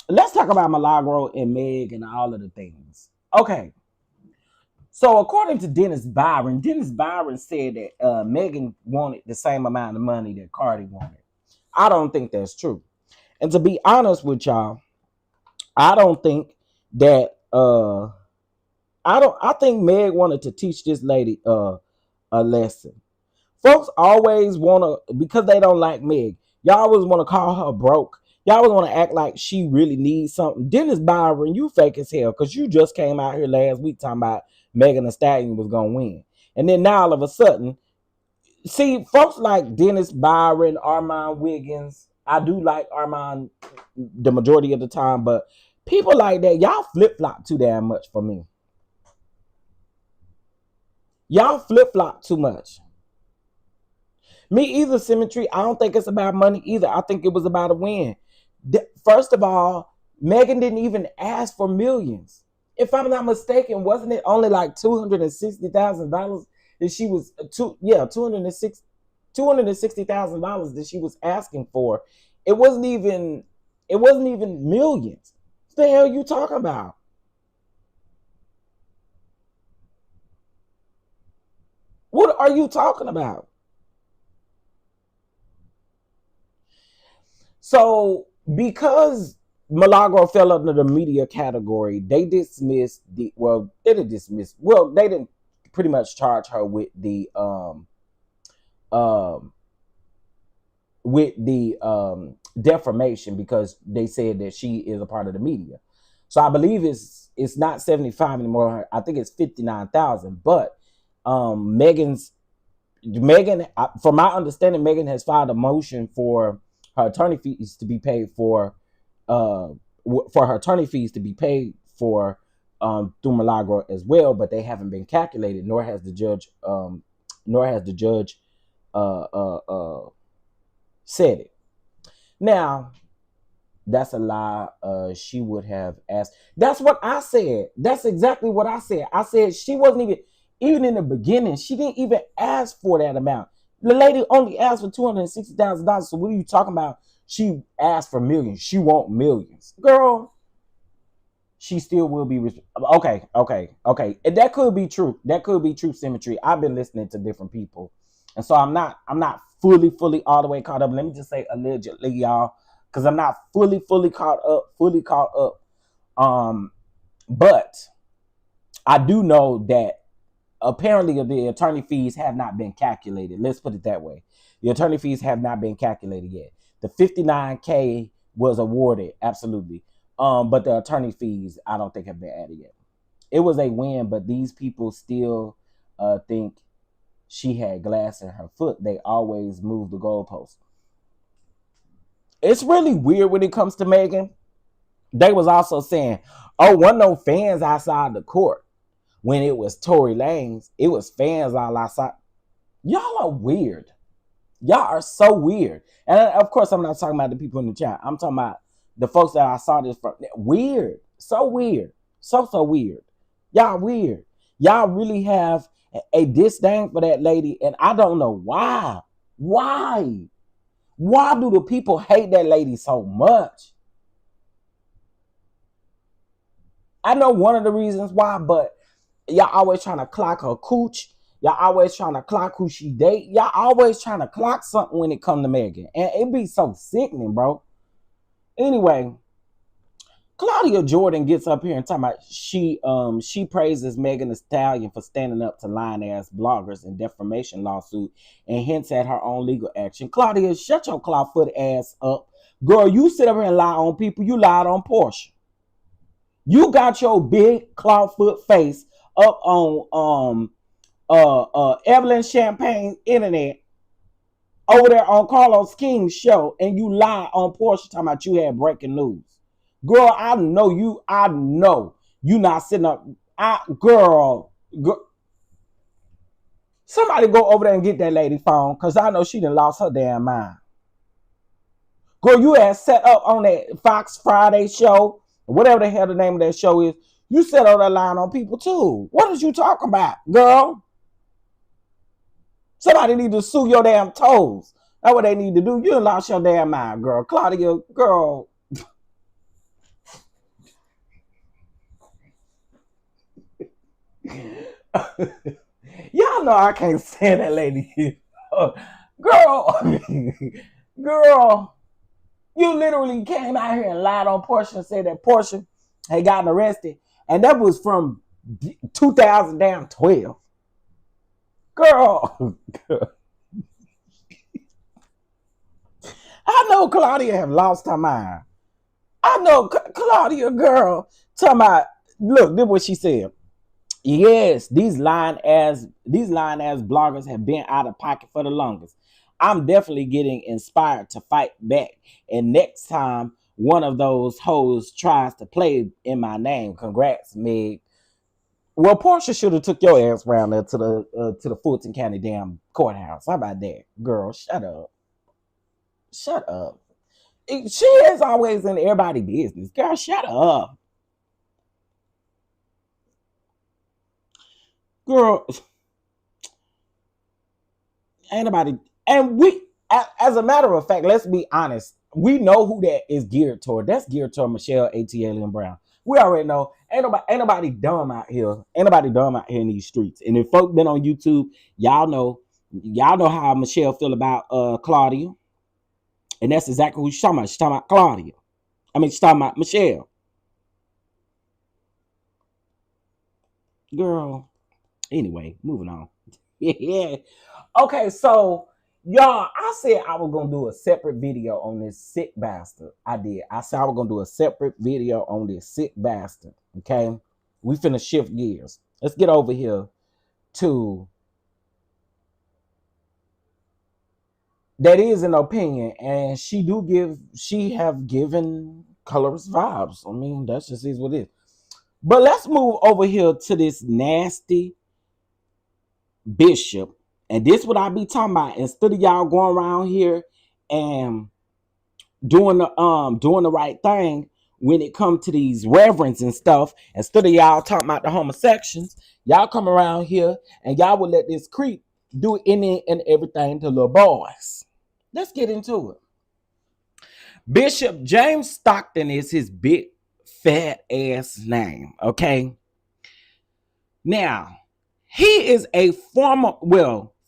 Let's talk about Milagro and Meg and all of the things. Okay. So according to Dennis Byron said that Megan wanted the same amount of money that Cardi wanted. I don't think that's true. And to be honest with y'all, I don't think that I think Meg wanted to teach this lady a lesson. Folks always want to, because they don't like Meg, y'all always want to call her broke. Y'all always want to act like she really needs something. Dennis Byron, you fake as hell, because you just came out here last week talking about Megan Thee Stallion was going to win. And then now all of a sudden, see, folks like Dennis Byron, Armand Wiggins, I do like Armand the majority of the time, but people like that, y'all flip-flop too damn much for me. Y'all flip-flop too much. Me either, Symmetry. I don't think it's about money either. I think it was about a win. First of all, Megan didn't even ask for millions. If I'm not mistaken, wasn't it only like $260,000 that she was $260,000 that she was asking for? It wasn't even millions. What the hell are you talking about? What are you talking about? So, because Milagro fell under the media category, they dismissed they didn't pretty much charge her with the defamation, because they said that she is a part of the media. So I believe it's not 75 anymore. I think it's 59,000. But Megan, from my understanding, Megan has filed a motion for her attorney fees to be paid for through Milagro as well, but they haven't been calculated, nor has the judge said it. Now, that's a lie. She would have asked. That's what I said. That's exactly what I said. I said she wasn't even in the beginning, she didn't even ask for that amount. The lady only asked for $260,000. So what are you talking about? She asked for millions. She want millions. Girl, she still will be. Okay. And that could be true. That could be true, Symmetry. I've been listening to different people. And so I'm not fully all the way caught up. Let me just say allegedly, y'all, because I'm not fully caught up. But I do know that apparently the attorney fees have not been calculated. Let's put it that way. The attorney fees have not been calculated yet. The $59K was awarded, absolutely. But the attorney fees, I don't think have been added yet. It was a win, but these people still think she had glass in her foot. They always move the goalpost. It's really weird when it comes to Megan. They was also saying, oh, wasn't no fans outside the court. When it was Tory Lanez, it was fans all outside. Y'all are weird. Y'all are so weird. And of course, I'm not talking about the people in the chat. I'm talking about the folks that I saw this from. Weird. So weird. So weird. Y'all weird. Y'all really have a disdain for that lady. And I don't know why. Why? Why do the people hate that lady so much? I know one of the reasons why, but y'all always trying to clock her cooch. Y'all always trying to clock who she date. Y'all always trying to clock something when it come to Megan. And it be so sickening, bro. Anyway, Claudia Jordan gets up here and talking about she praises Megan Thee Stallion for standing up to lying-ass bloggers in defamation lawsuit and hints at her own legal action. Claudia, shut your clawfoot ass up. Girl, you sit up here and lie on people. You lied on Portia. You got your big clawfoot face up on Evelyn Champagne's internet over there on Carlos King's show, and you lie on Portia talking about you had breaking news. Girl, I know you not sitting up. Girl, somebody go over there and get that lady phone, because I know she done lost her damn mind. Girl, you had set up on that Fox Friday show, whatever the hell the name of that show is. You set up that line on people too. What is you talking about, girl? Somebody need to sue your damn toes. That's what they need to do. You done lost your damn mind, girl. Claudia, girl. Y'all know I can't stand that lady. Girl, girl, you literally came out here and lied on Portia and said that Portia had gotten arrested. And that was from 2012. Girl, I know Claudia have lost her mind. I know Claudia, girl, talking about, look, this is what she said. Yes, these lying ass bloggers have been out of pocket for the longest. I'm definitely getting inspired to fight back. And next time one of those hoes tries to play in my name, congrats, Meg. Well, Portia should have took your ass around there to the Fulton County damn courthouse. How about that, girl? Shut up. Shut up. She is always in everybody's business, girl. Shut up. Girl, ain't nobody. And we, as a matter of fact, let's be honest. We know who that is geared toward. That's geared toward Michelle ATL and Brown. We already know. Ain't nobody dumb out here. Ain't nobody dumb out here in these streets. And if folk been on YouTube, y'all know how Michelle feel about Claudia. And that's exactly who she's talking about. She's talking about Claudia. I mean, she's talking about Michelle. Girl. Anyway, moving on. Yeah. Okay, so y'all, I said I was gonna do a separate video on this sick bastard. I did. I said I was gonna do a separate video on this sick bastard. Okay, we finna shift gears. Let's get over here to that is an opinion, and she have given colorist vibes. I mean, that's just is what it is. But let's move over here to this nasty bishop. And this what I be talking about. Instead of y'all going around here and doing the right thing when it comes to these reverends and stuff, instead of y'all talking about the homosexuals, y'all come around here and y'all will let this creep do any and everything to little boys. Let's get into it. Bishop James Stockton is his big fat ass name. Okay. Now, he is a former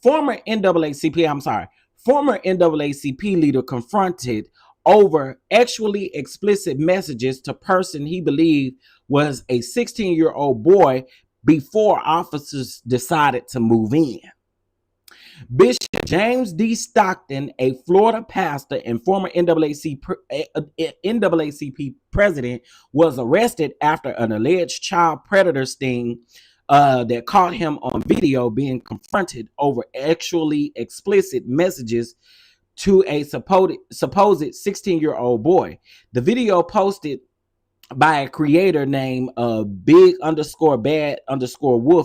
NAACP leader confronted over actually explicit messages to person he believed was a 16-year-old boy before officers decided to move in. Bishop James D. Stockton, a Florida pastor and former NAACP president, was arrested after an alleged child predator sting that caught him on video being confronted over actually explicit messages to a supposed 16-year-old boy. The video posted by a creator named Big_Bad_Wolf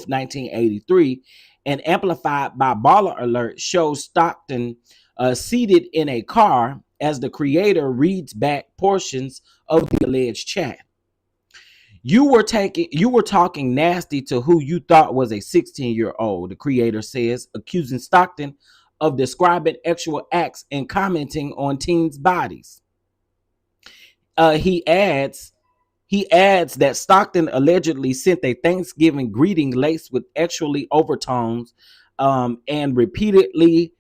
1983 and amplified by Baller Alert shows Stockton seated in a car as the creator reads back portions of the alleged chat. You were talking nasty to who you thought was a 16-year-old, the creator says, accusing Stockton of describing actual acts and commenting on teens' bodies. He adds that Stockton allegedly sent a Thanksgiving greeting laced with actually overtones and repeatedly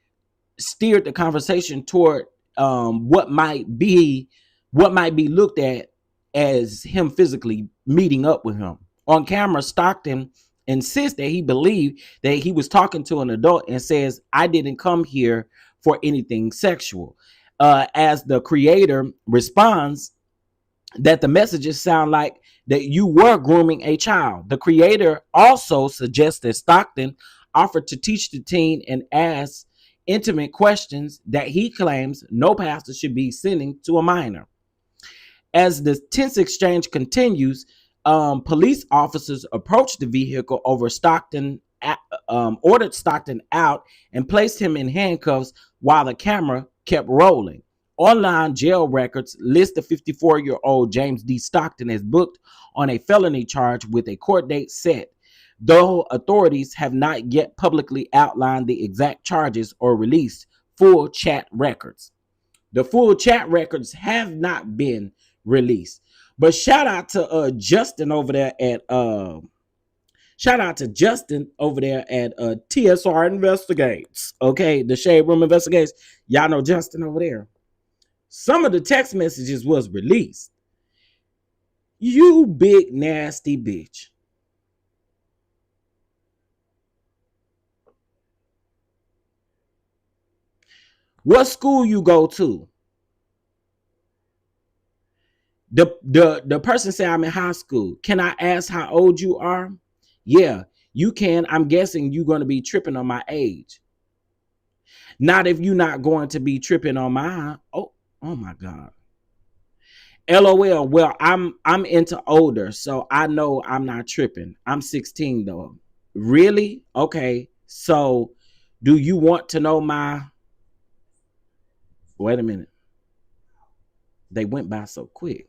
steered the conversation toward what might be looked at as him physically meeting up with him. On camera, Stockton insists that he believed that he was talking to an adult and says, "I didn't come here for anything sexual." As the creator responds that the messages sound like that you were grooming a child. The creator also suggests that Stockton offered to teach the teen and asked intimate questions that he claims no pastor should be sending to a minor. As the tense exchange continues, police officers approached the vehicle over Stockton, ordered Stockton out, and placed him in handcuffs while the camera kept rolling. Online jail records list the 54-year-old James D. Stockton as booked on a felony charge with a court date set, though authorities have not yet publicly outlined the exact charges or released full chat records. The full chat records have not been released. But Justin over there at TSR Investigates. Okay, the Shade Room Investigates. Y'all know Justin over there. Some of the text messages was released. You big nasty bitch. What school you go to? The person said, I'm in high school. Can I ask how old you are? Yeah, you can. I'm guessing you're going to be tripping on my age. Not if you're not going to be tripping on mine. Oh my God. LOL. Well, I'm into older, so I know I'm not tripping. I'm 16 though. Really? Okay. So do you want to know my... Wait a minute. They went by so quick.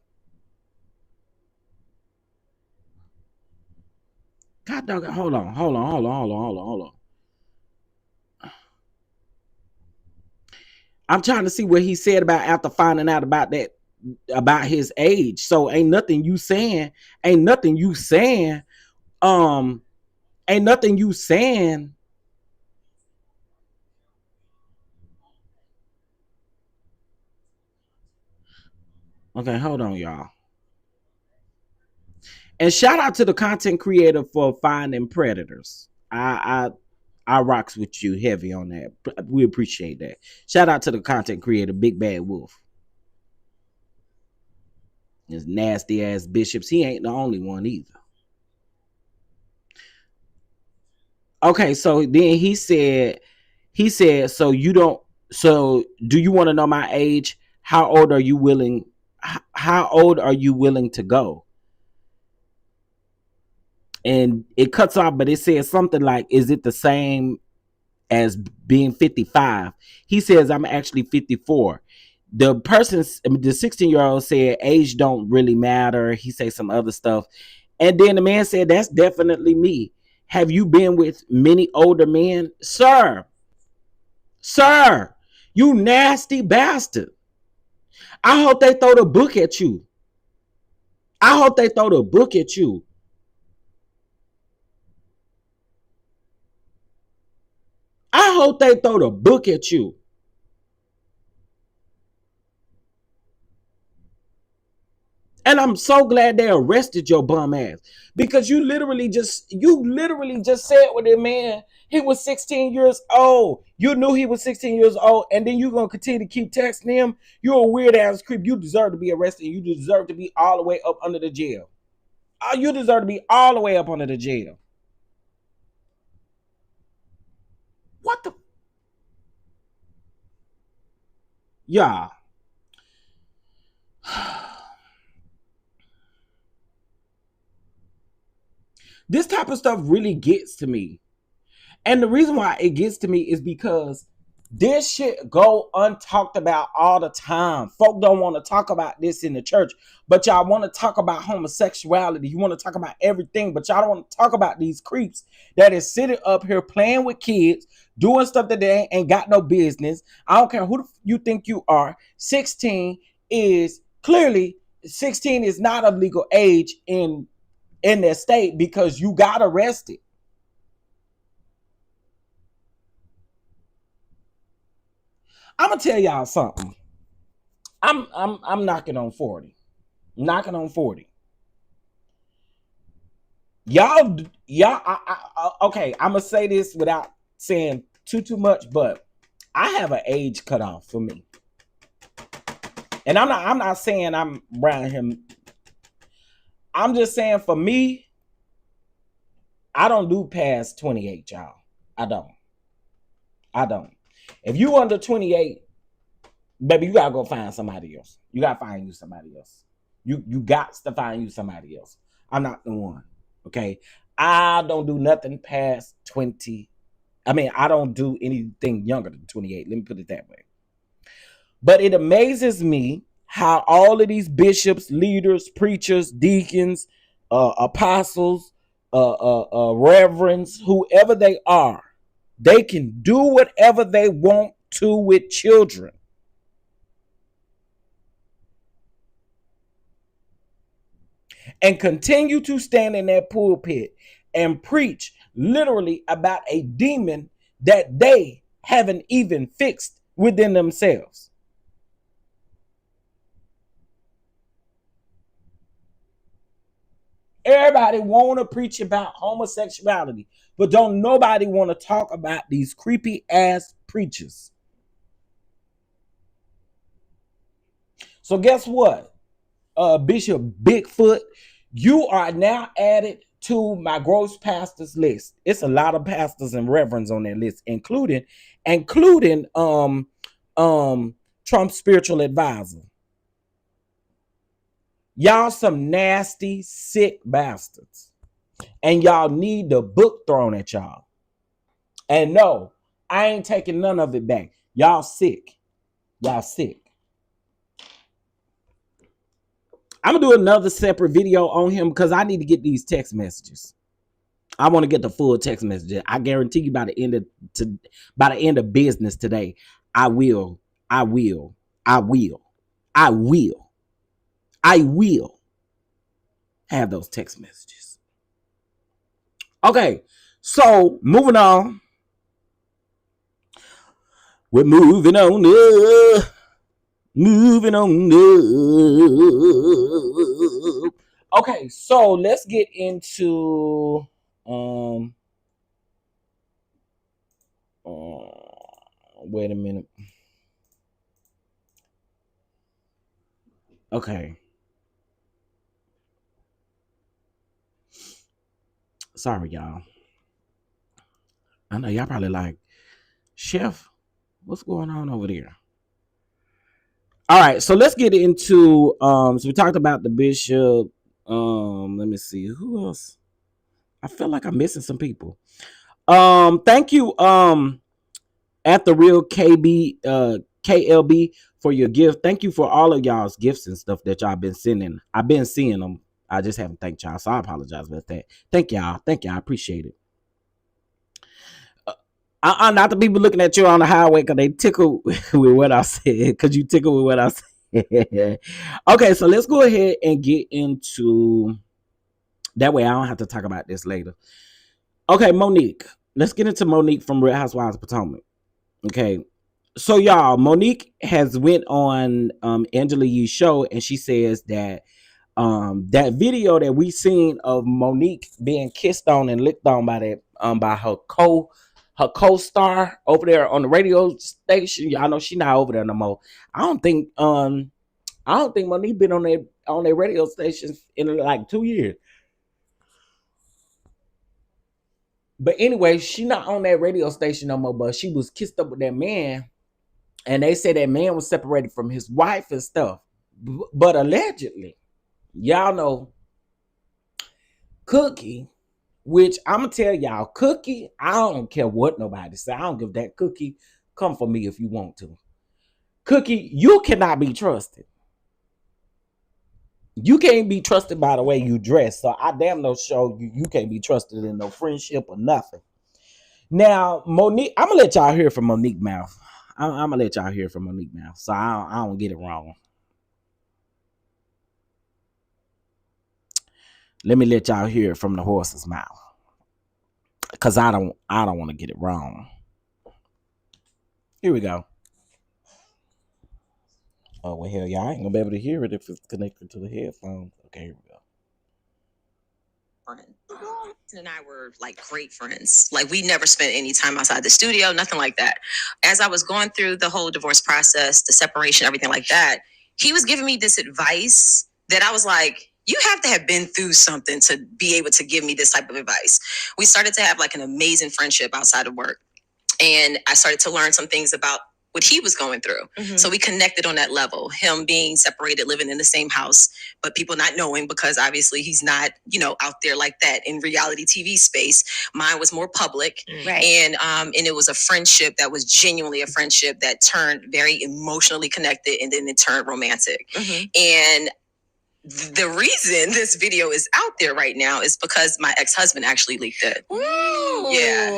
God dog, hold on. I'm trying to see what he said about after finding out about that, about his age. So ain't nothing you saying. Okay, hold on, y'all. And shout out to the content creator for finding predators. I rocks with you heavy on that. We appreciate that. Shout out to the content creator, Big Bad Wolf. His nasty ass bishops. He ain't the only one either. Okay, so then he said, so do you want to know my age? How old are you willing to go? And it cuts off, but it says something like, is it the same as being 55? He says, I'm actually 54. The 16-year-old said age don't really matter. He said some other stuff. And then the man said, that's definitely me. Have you been with many older men? Sir, you nasty bastard. I hope they throw the book at you. I hope they throw the book at you. And I'm so glad they arrested your bum ass, because you literally just said with him, man, he was 16 years old. You knew he was 16 years old, and then you're going to continue to keep texting him. You're a weird ass creep. You deserve to be arrested. You deserve to be all the way up under the jail. You deserve to be all the way up under the jail. What the? Yeah. This type of stuff really gets to me. And the reason why it gets to me is because this shit go untalked about all the time. Folk don't want to talk about this in the church, but y'all want to talk about homosexuality. You want to talk about everything, but y'all don't want to talk about these creeps that is sitting up here playing with kids, doing stuff that they ain't got no business. I don't care who you think you are. 16 is not a legal age in their state, because you got arrested. I'm gonna tell y'all something. I'm knocking on 40. Knocking on 40. Y'all, okay, I'm gonna say this without saying too much, but I have an age cutoff for me. And I'm not saying I'm around him. I'm just saying, for me, I don't do past 28, y'all. I don't. If you under 28, baby, you gotta go find somebody else. You gotta find you somebody else. You got to find you somebody else. I'm not the one. Okay. I don't do nothing past 20. I mean, I don't do anything younger than 28. Let me put it that way. But it amazes me how all of these bishops, leaders, preachers, deacons, apostles, reverends, whoever they are, they can do whatever they want to with children. And continue to stand in that pulpit and preach literally about a demon that they haven't even fixed within themselves. Everybody want to preach about homosexuality, but don't nobody want to talk about these creepy ass preachers. So guess what? Bishop Bigfoot, you are now added to my gross pastors list. It's a lot of pastors and reverends on that list, including Trump's spiritual advisor. Y'all some nasty, sick bastards. And y'all need the book thrown at y'all. And no, I ain't taking none of it back. Y'all sick. Y'all sick. I'm gonna do another separate video on him because I need to get these text messages. I want to get the full text messages. I guarantee you by the end of business today, I will have those text messages. Okay, so moving on. We're moving on up. Moving on up. Okay, so let's get into wait a minute. Okay. Sorry, y'all. I know y'all probably like, Chef, what's going on over there? All right, so let's get into so we talked about the bishop. Let me see who else. I feel like I'm missing some people. Thank you at the real KLB for your gift. Thank you for all of y'all's gifts and stuff that y'all been sending. I've been seeing them. I just haven't thanked y'all, so I apologize about that. Thank y'all. I appreciate it. Not the people looking at you on the highway because they tickle with what I said. Because you tickle with what I said. Okay, so let's go ahead and get into. That way, I don't have to talk about this later. Okay, Monique. Let's get into Monique from Real Housewives of Potomac. Okay, so y'all, Monique has went on Angela Yee's show, and she says that that video that we seen of Monique being kissed on and licked on by that by her co-star over there on the radio station. Y'all know she not over there no more. I don't think Monique been on their radio station in like 2 years. But anyway, she not on that radio station no more, but she was kissed up with that man. And they say that man was separated from his wife and stuff. But allegedly, y'all know Cookie, which I'm going to tell y'all, Cookie, I don't care what nobody say. I don't give that. Cookie, come for me if you want to. Cookie, you cannot be trusted. You can't be trusted by the way you dress. So I damn no show you can't be trusted in no friendship or nothing. Now, Monique, I'm going to let y'all hear from Monique mouth. I'm going to let y'all hear from Monique mouth. So I don't get it wrong. Let me let y'all hear it from the horse's mouth. Because I don't want to get it wrong. Here we go. Oh, well, hell, y'all ain't going to be able to hear it if it's connected to the headphones. Okay, here we go. And I were like great friends. Like we never spent any time outside the studio, nothing like that. As I was going through the whole divorce process, the separation, everything like that, he was giving me this advice that I was like, you have to have been through something to be able to give me this type of advice. We started to have like an amazing friendship outside of work. And I started to learn some things about what he was going through. Mm-hmm. So we connected on that level, him being separated, living in the same house, but people not knowing because obviously he's not, out there like that in reality TV space. Mine was more public. Right. And it was a friendship that was genuinely a friendship that turned very emotionally connected, and then it turned romantic. Mm-hmm. And the reason this video is out there right now is because my ex-husband actually leaked it. Ooh. Yeah.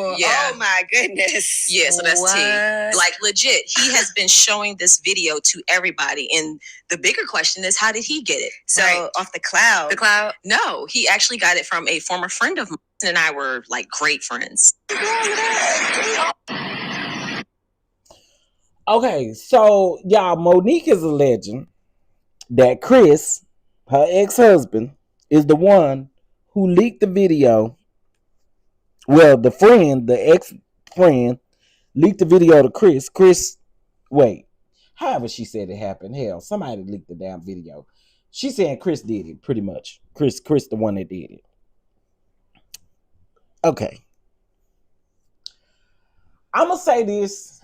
Oh my goodness. Yeah, so that's tea. Like legit, he has been showing this video to everybody. And the bigger question is, how did he get it? So off the cloud. The cloud? No, he actually got it from a former friend of mine, and I were like great friends. Okay, so y'all, Monique is alleging that Chris, her ex-husband, is the one who leaked the video. Well, the ex-friend, leaked the video to Chris. However she said it happened. Hell, somebody leaked the damn video. She's saying Chris did it, pretty much. Chris the one that did it. Okay. I'm going to say this,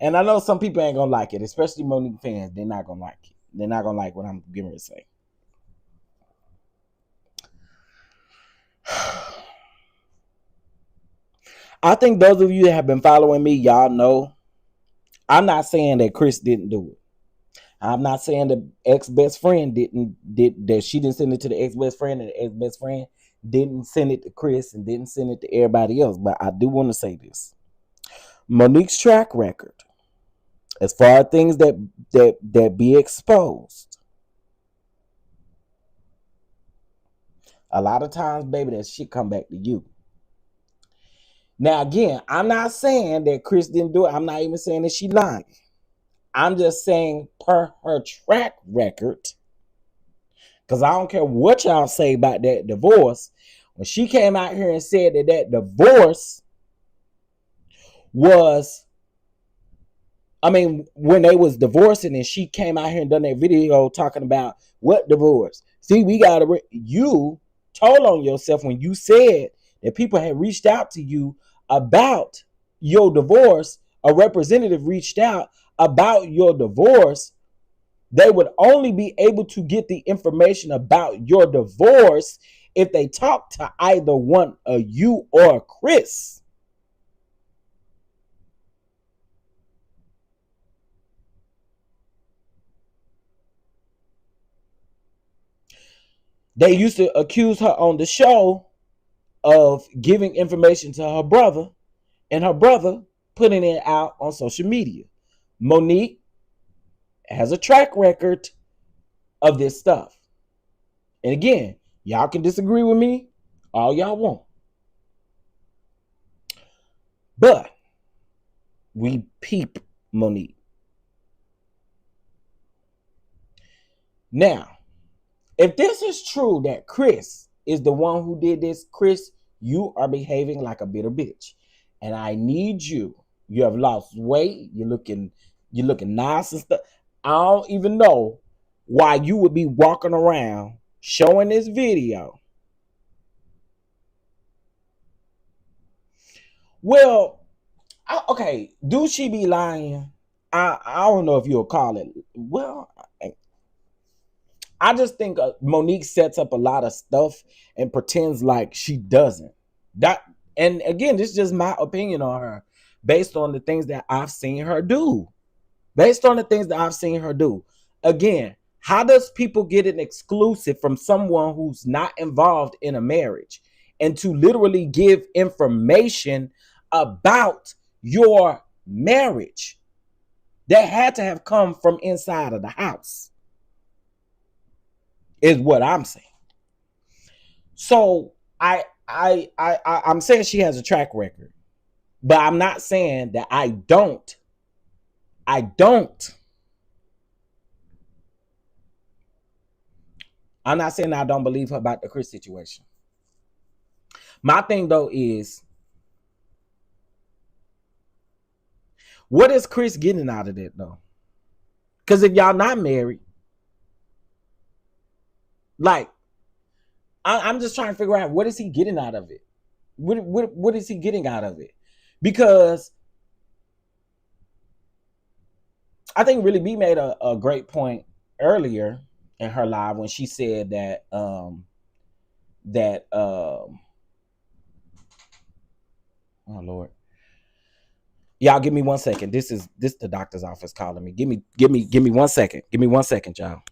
and I know some people ain't going to like it, especially Monique fans. They're not going to like it. They're not going to like what I'm getting ready to say. I think those of you that have been following me, y'all know I'm not saying that Chris didn't do it. I'm not saying the ex-best friend that she didn't send it to the ex-best friend, and the ex-best friend didn't send it to Chris and didn't send it to everybody else. But I do want to say this. Monique's track record, as far as things that be exposed, a lot of times, baby, that shit come back to you. Now, again, I'm not saying that Chris didn't do it. I'm not even saying that she lied. I'm just saying per her track record, because I don't care what y'all say about that divorce. When she came out here and said that divorce was, when they was divorcing, and she came out here and done that video talking about what divorce. See, you told on yourself when you said that people had reached out to you about your divorce. A representative reached out about your divorce. They would only be able to get the information about your divorce if they talk to either one of you or Chris. They used to accuse her on the show of giving information to her brother, and her brother putting it out on social media. Monique has a track record of this stuff. And again, y'all can disagree with me all y'all want. But we peep Monique. Now, if this is true that Chris is the one who did this, Chris, you are behaving like a bitter bitch. And I need you. You have lost weight. You're looking nice and stuff. I don't even know why you would be walking around showing this video. Well, okay, do she be lying? I don't know if you'll call it. Well, I just think Monique sets up a lot of stuff and pretends like she doesn't. And again, this is just my opinion on her, based on the things that I've seen her do. Again, how does people get an exclusive from someone who's not involved in a marriage, and to literally give information about your marriage that had to have come from inside of the house? Is what I'm saying. So I'm saying she has a track record, but I'm not saying that I don't. I'm not saying I don't believe her about the Chris situation. My thing though is, what is Chris getting out of it though? Because if y'all not married, like, I'm just trying to figure out, what is he getting out of it? What is he getting out of it? Because I think Really B made a great point earlier in her live when she said that that oh Lord. Y'all give me 1 second. This the doctor's office calling me. Give me 1 second. Give me 1 second, y'all.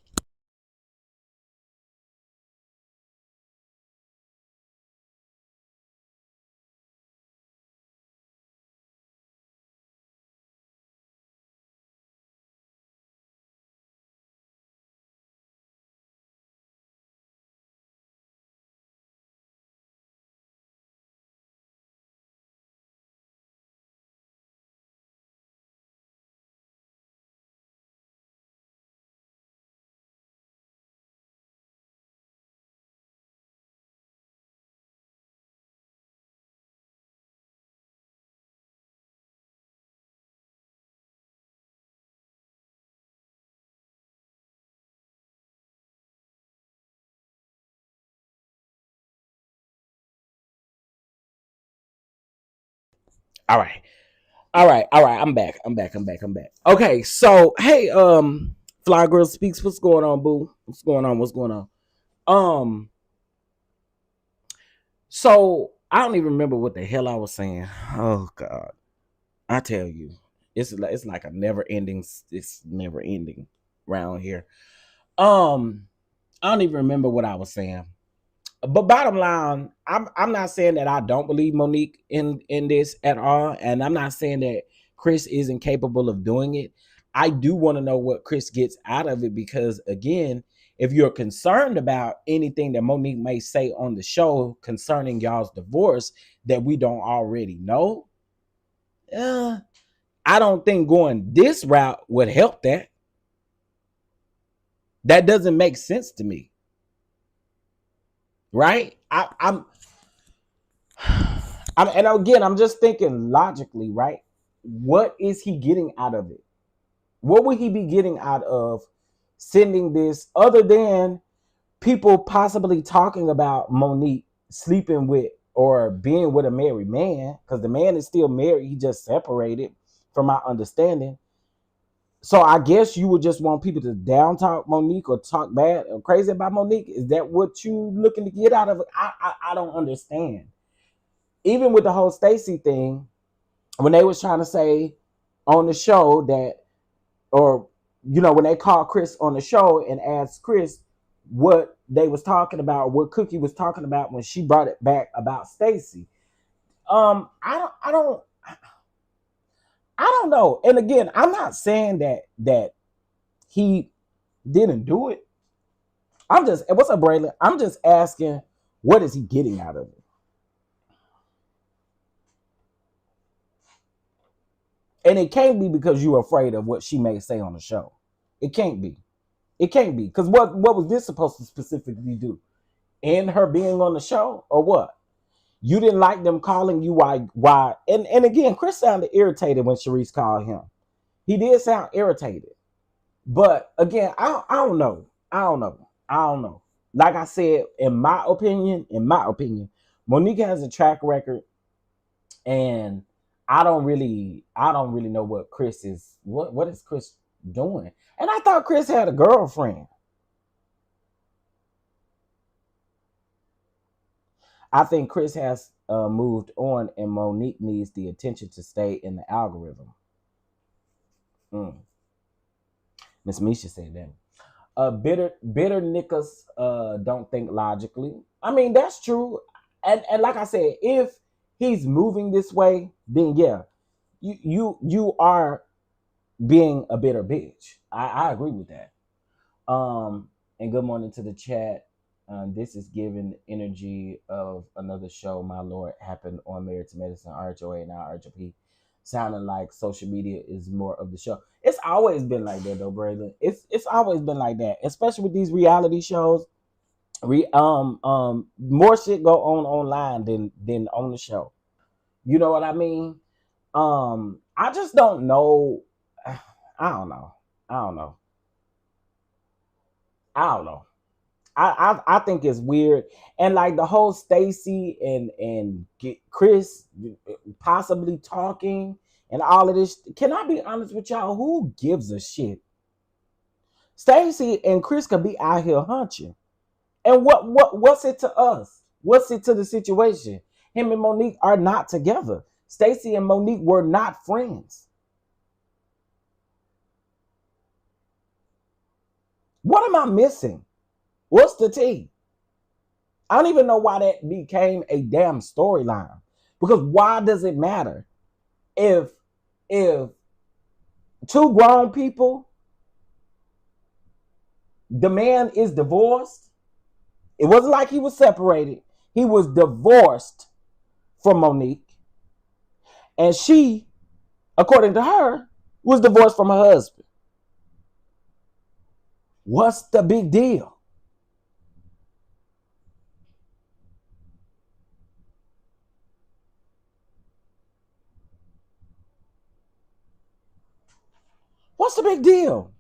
All right. All right. I'm back. Okay, so hey, Fly Girl Speaks. What's going on, boo? What's going on? Um, so I don't even remember what the hell I was saying. Oh God. I tell you, it's like a never ending. It's never ending around here. Um, I don't even remember what I was saying. But bottom line, I'm not saying that I don't believe Monique in this at all, and I'm not saying that Chris isn't capable of doing it. I do want to know what Chris gets out of it because again, if you're concerned about anything that Monique may say on the show concerning y'all's divorce that we don't already know, uh, I don't think going this route would help that. That doesn't make sense to me, right? And again, I'm just thinking logically, right? What is he getting out of it? What would he be getting out of sending this other than people possibly talking about Monique sleeping with or being with a married man? Because the man is still married, he just separated, from my understanding. So I guess you would just want people to down talk Monique or talk bad or crazy about Monique. Is that what you looking to get out of it? I don't understand. Even with the whole Stacy thing, when they was trying to say on the show that, or when they called Chris on the show and asked Chris what they was talking about, what Cookie was talking about when she brought it back about Stacy. I don't know. And again, I'm not saying that he didn't do it. I'm just, what's up, Braylon? I'm just asking, what is he getting out of it? And it can't be because you're afraid of what she may say on the show. It can't be. It can't be. Because what was this supposed to specifically do? In her being on the show or what? You didn't like them calling you why and again, Chris sounded irritated when Sharice called him. He did sound irritated. But again, I don't know. I don't know. Like I said, in my opinion, Monique has a track record, and I don't really know what Chris is. What is Chris doing? And I thought Chris had a girlfriend. I think Chris has moved on, and Monique needs the attention to stay in the algorithm. Mm. Miss Misha said that. Bitter niggas don't think logically. I mean, that's true. And like I said, if he's moving this way, then yeah, you are being a bitter bitch. I agree with that. And good morning to the chat. This is giving energy of another show. My lord happened on Married to Medicine, RHOA, and now RHOP. Sounding like social media is more of the show. It's always been like that though, Braylon. It's always been like that, especially with these reality shows. More shit go on online than on the show. You know what I mean? I just don't know. I don't know. I don't know. I don't know. I think it's weird, and like the whole Stacy and Chris possibly talking and all of this. Can I be honest with y'all? Who gives a shit? Stacy and Chris could be out here hunching, and what's it to us? What's it to the situation? Him and Monique are not together. Stacy and Monique were not friends. What am I missing? What's the tea? I don't even know why that became a damn storyline. Because why does it matter if if two grown people, the man is divorced? It wasn't like he was separated. He was divorced from Monique, and she, according to her, was divorced from her husband. What's the big deal? What's the big deal?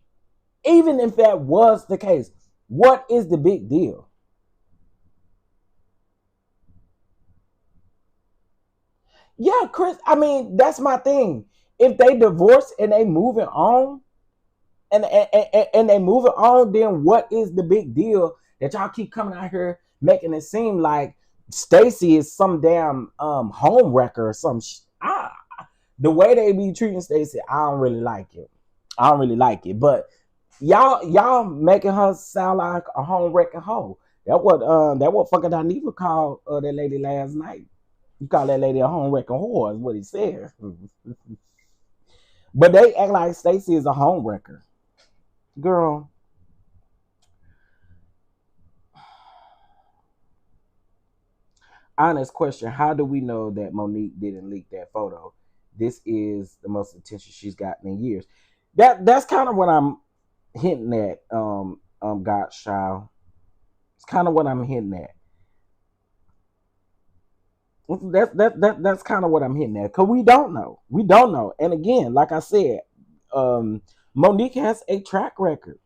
Even if that was the case, what is the big deal? Yeah, Chris, I mean, that's my thing. If they divorce and they moving on, and they moving on, then what is the big deal that y'all keep coming out here making it seem like Stacy is some damn home wrecker or some the way they be treating Stacy, I don't really like it. I don't really like it. But y'all making her sound like a home wrecking hoe. That what fucking Dineva called that lady last night. You call that lady a home wrecking whore is what he said. But they act like Stacy is a home wrecker. Girl, honest question. How do we know that Monique didn't leak that photo? This is the most attention she's gotten in years. That's kind of what I'm hinting at, Gottschall. It's kind of what I'm hinting at. That's kind of what I'm hitting at. Cause we don't know. We don't know. And again, like I said, um, Monique has a track record.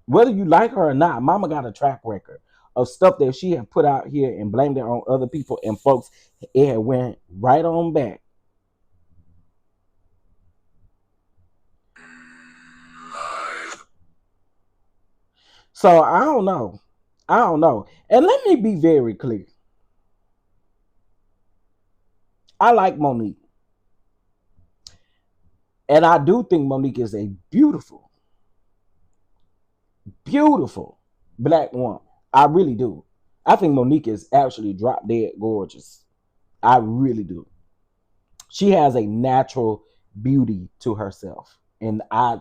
Whether you like her or not, Mama got a track record of stuff that she had put out here and blamed it on other people and folks. It had went right on back. So I don't know. I don't know. And let me be very clear. I like Monique. And I do think Monique is a beautiful, beautiful black woman. I really do. I think Monique is actually drop dead gorgeous. I really do. She has a natural beauty to herself. And I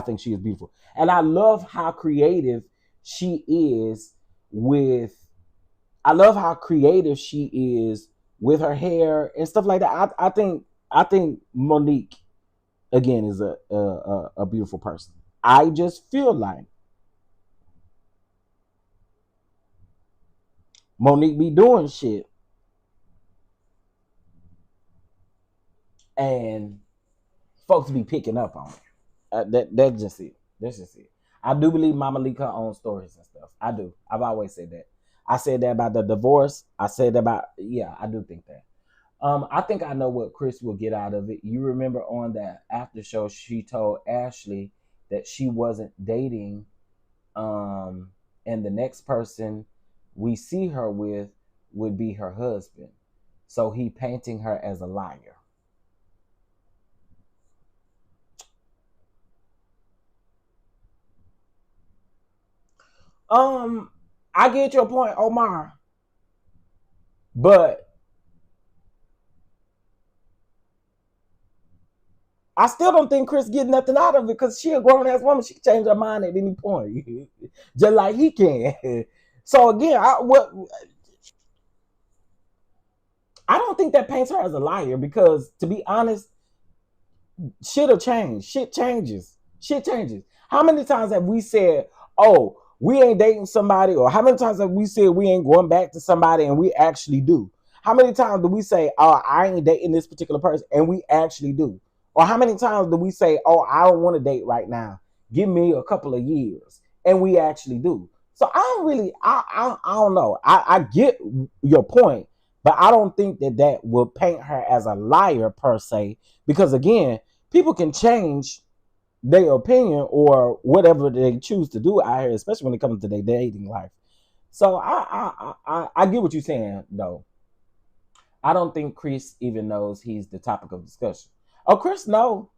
think she is beautiful. And I love how creative she is with I love how creative she is with her hair and stuff like that. I think Monique again is a beautiful person. I just feel like Monique be doing shit and folks be picking up on it. That's just it. That's just it. I do believe Mama leak her own stories and stuff. I do. I've always said that. I said that about the divorce. I said about yeah. I do think that. I think I know what Chris will get out of it. You remember on that after show, she told Ashley that she wasn't dating, and the next person we see her with would be her husband. So he painting her as a liar. Um, I get your point, Omar, but I still don't think Chris get nothing out of it because she a grown ass woman. She can change her mind at any point, just like he can. So again, I don't think that paints her as a liar because to be honest, shit'll change. Shit changes. Shit changes. How many times have we said, "Oh, we ain't dating somebody," or how many times have we said we ain't going back to somebody and we actually do? How many times do we say, "Oh, I ain't dating this particular person," and we actually do? Or how many times do we say, "Oh, I don't want to date right now. Give me a couple of years," and we actually do? So I don't really, I don't know. I get your point, but I don't think that that will paint her as a liar per se, because again, people can change their opinion or whatever they choose to do out here, especially when it comes to their dating life. So I get what you're saying though. I don't think Chris even knows he's the topic of discussion. Oh, Chris, no.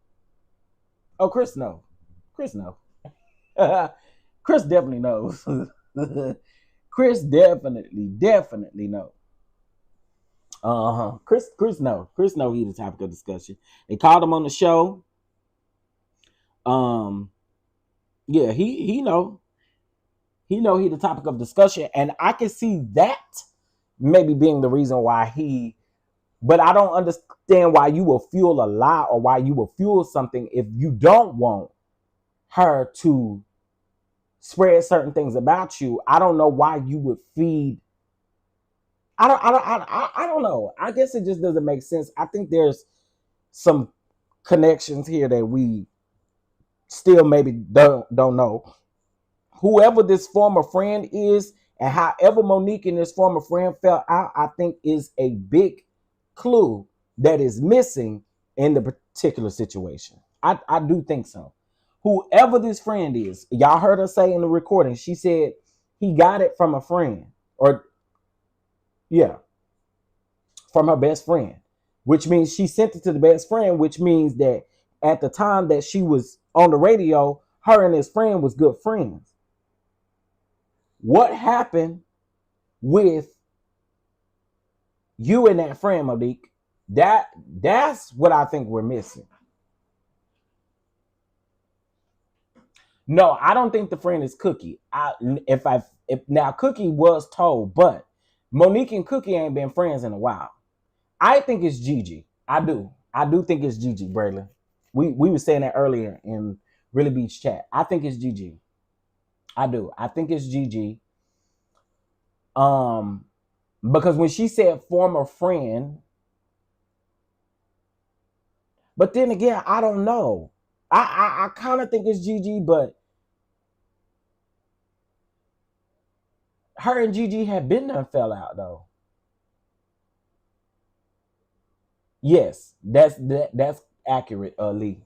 Oh, Chris, no. Chris, no. Chris definitely knows. Chris definitely know. Chris know. Chris know he the topic of discussion. They called him on the show. Um, yeah, he know. He know he the topic of discussion, and I can see that maybe being the reason why he. But I don't understand why you will fuel a lie or why you will fuel something if you don't want her to spread certain things about you. I don't know why you would feed. I don't know. I guess it just doesn't make sense. I think there's some connections here that we still maybe don't know. Whoever this former friend is, and however Monique and this former friend fell out, I think is a big clue that is missing in the particular situation. I do think so. Whoever this friend is, y'all heard her say in the recording, she said he got it from a friend, or yeah, from her best friend, which means she sent it to the best friend, which means that at the time that she was on the radio, her and his friend was good friends. What happened with you and that friend, Monique? That's what I think we're missing. No, I don't think the friend is Cookie. If now Cookie was told, but Monique and Cookie ain't been friends in a while. I think it's Gigi. I do. I do think it's Gigi, Braylon. We were saying that earlier in Really Beach chat. I think it's Gigi. I do. I think it's Gigi. Because when she said former friend, but then again, I don't know. I kind of think it's Gigi, but her and Gigi had been there, fell out though. Yes, that's accurate, Lee.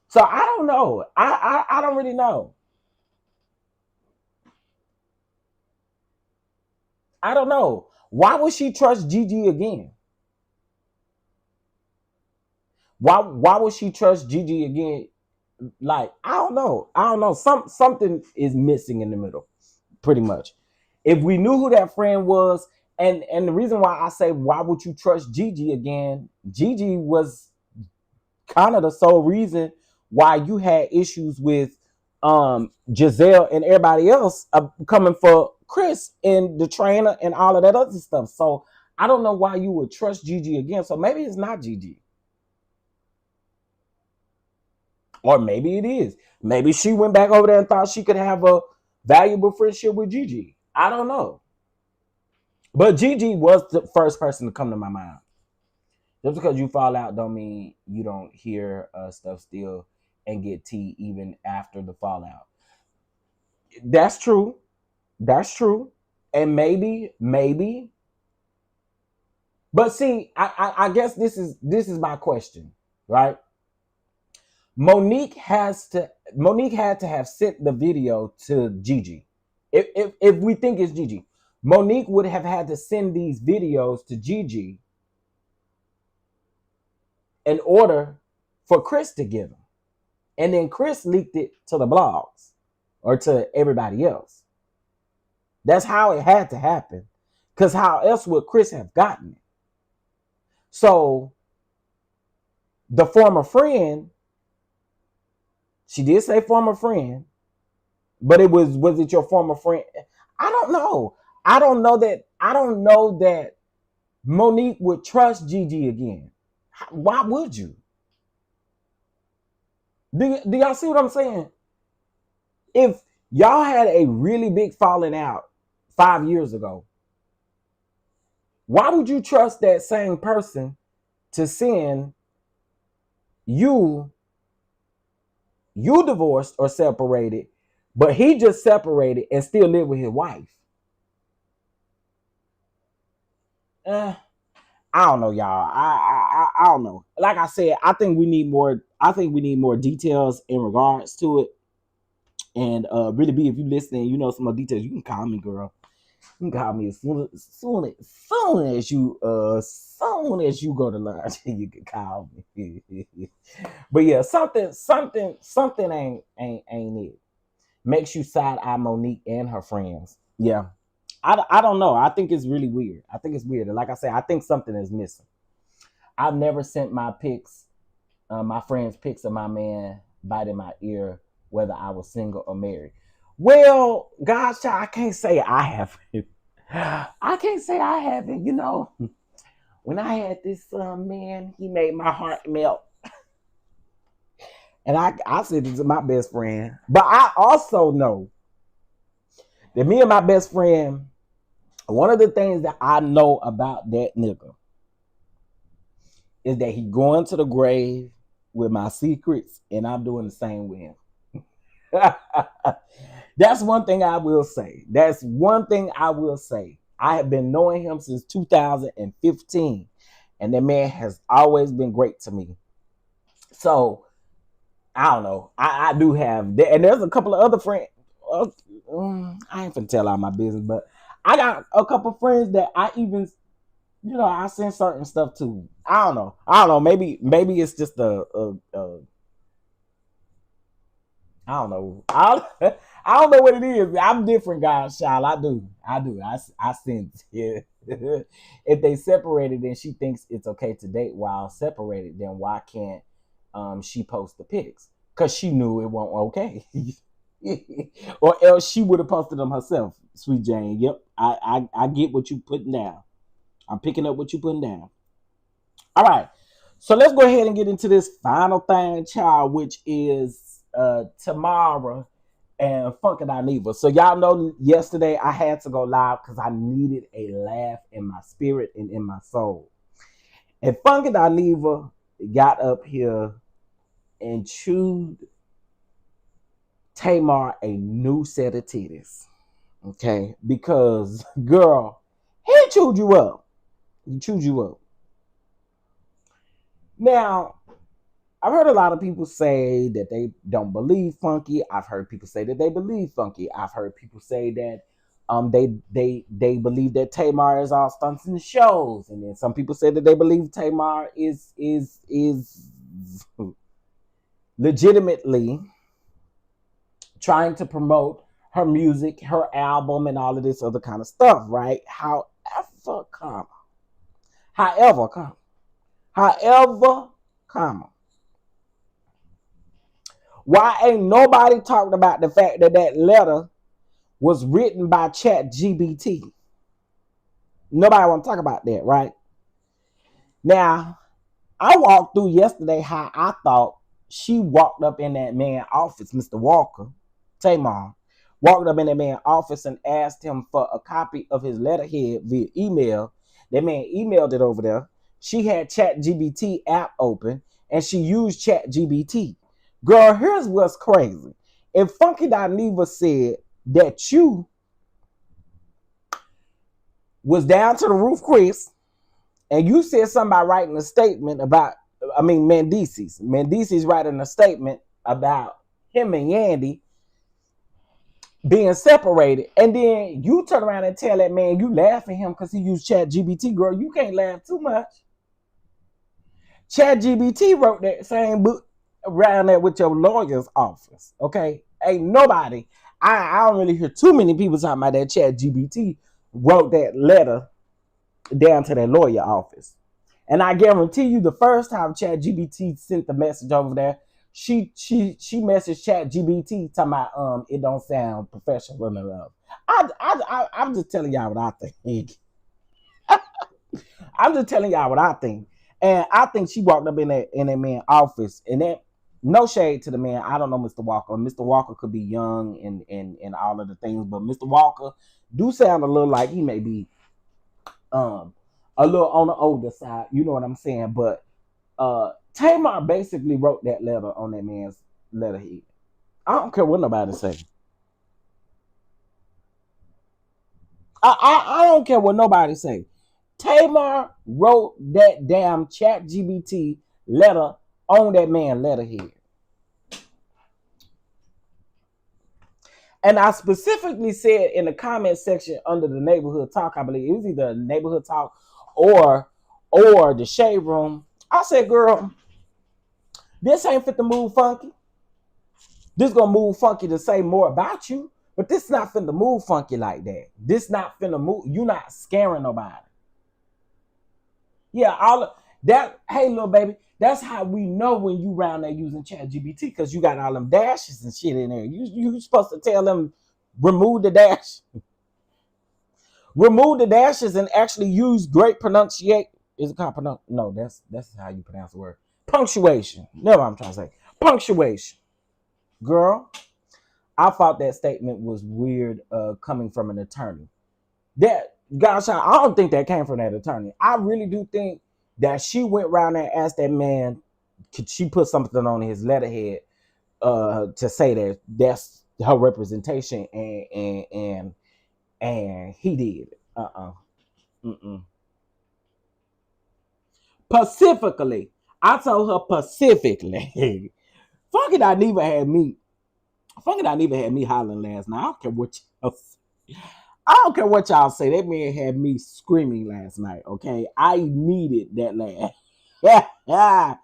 So I don't know. I don't really know. I don't know. Why would she trust Gigi again? Why would she trust Gigi again? Like, I don't know. I don't know. Something is missing in the middle, pretty much. If we knew who that friend was, and the reason why I say why would you trust Gigi again? Gigi was kind of the sole reason why you had issues with Giselle and everybody else coming for Chris and the trainer and all of that other stuff. So I don't know why you would trust Gigi again. So maybe it's not Gigi. Or maybe it is. Maybe she went back over there and thought she could have a valuable friendship with Gigi. I don't know. But Gigi was the first person to come to my mind. Just because you fall out don't mean you don't hear stuff still and get tea even after the fallout. That's true. That's true. And maybe. But see, I guess this is my question, right? Monique had to have sent the video to Gigi. If we think it's Gigi, Monique would have had to send these videos to Gigi in order for Chris to get them. And then Chris leaked it to the blogs or to everybody else. That's how it had to happen. Because how else would Chris have gotten it? So the former friend, she did say former friend, but was it your former friend? I don't know. I don't know that Monique would trust Gigi again. Why would you? Do y'all see what I'm saying? If y'all had a really big falling out 5 years ago, why would you trust that same person to send you divorced or separated, But he just separated and still live with his wife. Uh, I don't know, y'all. I don't know. Like I said, I think we need more. I think we need more details in regards to it. And really, be if you listening, you know some more details. You can call me, girl. You can call me soon as you go to lunch. You can call me. But yeah, something ain't it. Makes you side eye Monique and her friends. Yeah, I don't know. I think it's really weird. I think it's weird. And like I said, I think something is missing. I've never sent my pics, my friends' pics of my man biting my ear, whether I was single or married. Well, gosh, I can't say I haven't. I can't say I haven't. You know, when I had this man, he made my heart melt. And I said it to my best friend. But I also know that me and my best friend, one of the things that I know about that nigga is that he going to the grave with my secrets, and I'm doing the same with him. That's one thing I will say. That's one thing I will say. I have been knowing him since 2015, and that man has always been great to me. So I don't know. I do have, and there's a couple of other friends. I ain't finna tell all my business, but I got a couple of friends that I even, you know, I send certain stuff to. I don't know. Maybe it's just I don't know. I don't know what it is. I'm different, guys, child. I do. I sense. Yeah. If they separated and she thinks it's okay to date while separated, then why can't she post the pics? Because she knew it wasn't okay. Or else she would have posted them herself, Sweet Jane. Yep. I get what you putting down. I'm picking up what you putting down. All right. So let's go ahead and get into this final thing, child, which is Tamar and Funk and Aniva. So y'all know yesterday I had to go live because I needed a laugh in my spirit and in my soul. And Funk and Aniva got up here and chewed Tamar a new set of titties. Okay? Because, girl, he chewed you up. He chewed you up. Now, I've heard a lot of people say that they don't believe Funky. I've heard people say that they believe Funky. I've heard people say that they believe that Tamar is all stunts and shows, and then some people say that they believe Tamar is legitimately trying to promote her music, her album, and all of this other kind of stuff, right? However, why ain't nobody talking about the fact that that letter was written by ChatGPT? Nobody want to talk about that, right? Now, I walked through yesterday how I thought she walked up in that man's office, Mr. Walker, Tamar, walked up in that man's office and asked him for a copy of his letterhead via email. That man emailed it over there. She had ChatGPT app open, and she used ChatGPT. Girl, here's what's crazy. If Funky Dineva said that you was down to the roof, Chris, and you said something about writing a statement about, Mendices writing a statement about him and Yandy being separated, and then you turn around and tell that man you laugh at him because he used ChatGPT, girl, you can't laugh too much. ChatGPT wrote that same book around there with your lawyer's office, okay? Ain't nobody, I don't really hear too many people talking about that ChatGPT wrote that letter down to that lawyer office. And I guarantee you the first time ChatGPT sent the message over there, she messaged ChatGPT talking about it don't sound professional enough. I'm just telling y'all what I think. I'm just telling y'all what I think. And I think she walked up in that man's office, and that, no shade to the man. I don't know Mr. Walker. Mr. Walker could be young and all of the things, but Mr. Walker do sound a little like he may be a little on the older side. You know what I'm saying? But Tamar basically wrote that letter on that man's letterhead. I don't care what nobody say. I don't care what nobody say. Tamar wrote that damn chat GBT letter on that man letterhead. And I specifically said in the comment section under the neighborhood talk, I believe it was either neighborhood talk or the shade room. I said, girl, this ain't fit to move funky. This gonna move funky to say more about you, but this not finna move funky like that. This not finna move. You not scaring nobody. Yeah, all of that. Hey, little baby, that's how we know when you round there using ChatGPT because you got all them dashes and shit in there. You supposed to tell them remove the dash, remove the dashes, and actually use great pronunciation. Is it called No, that's how you pronounce the word. Punctuation. Never. I'm trying to say punctuation. Girl, I thought that statement was weird coming from an attorney. That, gosh, I don't think that came from that attorney. I really do think that she went around there and asked that man, could she put something on his letterhead to say that that's her representation, and he did. Mm-mm. Pacifically, I told her pacifically. Funky I never had me. Funky I never had me hollering last night. I don't care what y'all say. I don't care what y'all say. That man had me screaming last night. Okay, I needed that laugh. Yeah,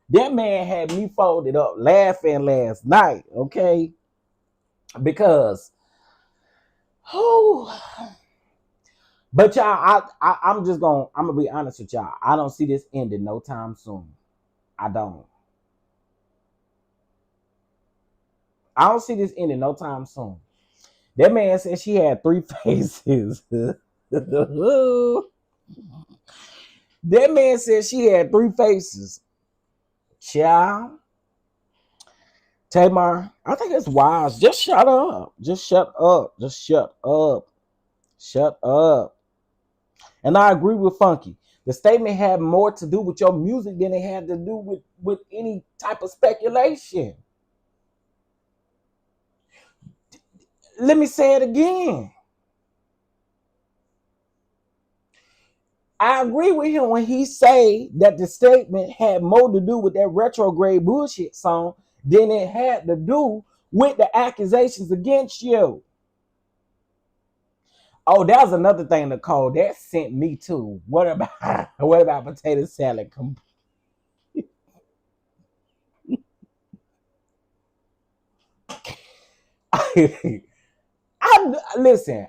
that man had me folded up laughing last night. Okay, because who? But y'all, I'm just I'm gonna be honest with y'all. I don't see this ending no time soon. I don't. I don't see this ending no time soon. That man said she had 3 faces. That man said she had 3 faces. Child. Tamar, I think it's wise. Just shut up. Just shut up. Just shut up. Shut up. And I agree with Funky. The statement had more to do with your music than it had to do with any type of speculation. Let me say it again. I agree with him when he say that the statement had more to do with that retrograde bullshit song than it had to do with the accusations against you. Oh, that was another thing, Nicole. That sent me too. What about what about potato salad? Listen.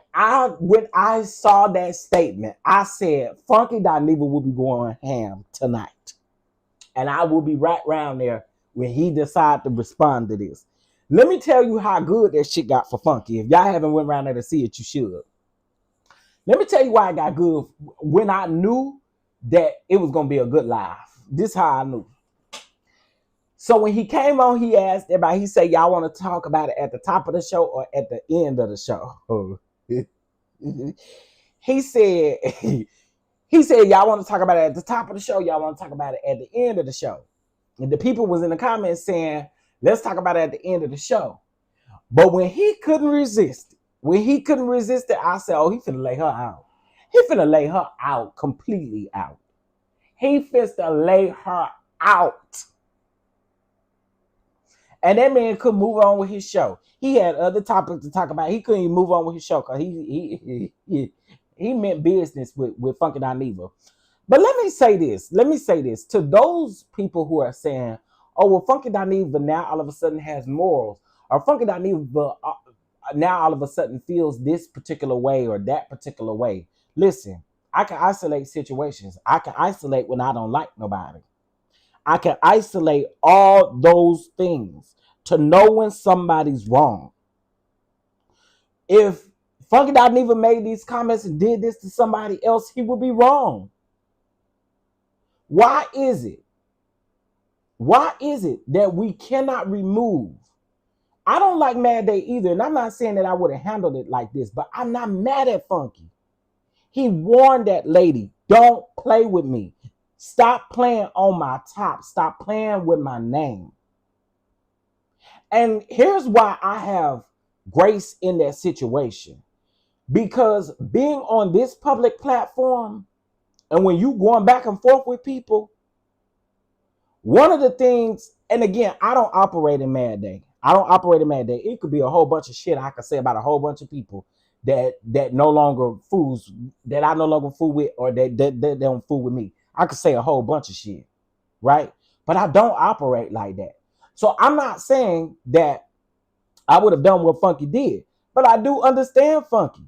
When I saw that statement, I said Funky Dineva will be going ham tonight, and I will be right around there when he decide to respond to this. Let me tell you how good that shit got for Funky. If y'all haven't went around there to see it, you should. Let me tell you why it got good. When I knew that it was gonna be a good live, this is how I knew. So when he came on, he asked everybody. He said, "Y'all want to talk about it at the top of the show or at the end of the show?" He said, "He said, y'all want to talk about it at the top of the show. Y'all want to talk about it at the end of the show." And the people was in the comments saying, "Let's talk about it at the end of the show." But when he couldn't resist it, I said, "Oh, he finna lay her out. He finna lay her out, completely out. He finna lay her out." And that man couldn't move on with his show. He had other topics to talk about. He couldn't even move on with his show because he meant business with Funky Dineva. But let me say this to those people who are saying, "Oh, well, Funky Dineva now all of a sudden has morals," or Funky Dineva now all of a sudden feels this particular way or that particular way. Listen, I can isolate situations. I can isolate when I don't like nobody. I can isolate all those things to know when somebody's wrong. If Funky Dineva made these comments and did this to somebody else, he would be wrong. Why is it? Why is it that we cannot remove? I don't like Mad Day either, and I'm not saying that I would have handled it like this, but I'm not mad at Funky. He warned that lady, "Don't play with me. Stop playing on my top. Stop playing with my name." And here's why I have grace in that situation. Because being on this public platform, and when you going back and forth with people, one of the things, and again, I don't operate in Mad Day. I don't operate in Mad Day. It could be a whole bunch of shit I could say about a whole bunch of people that no longer fools, that I no longer fool with, or that don't fool with me. I could say a whole bunch of shit, right? But I don't operate like that. So I'm not saying that I would have done what Funky did, but I do understand Funky.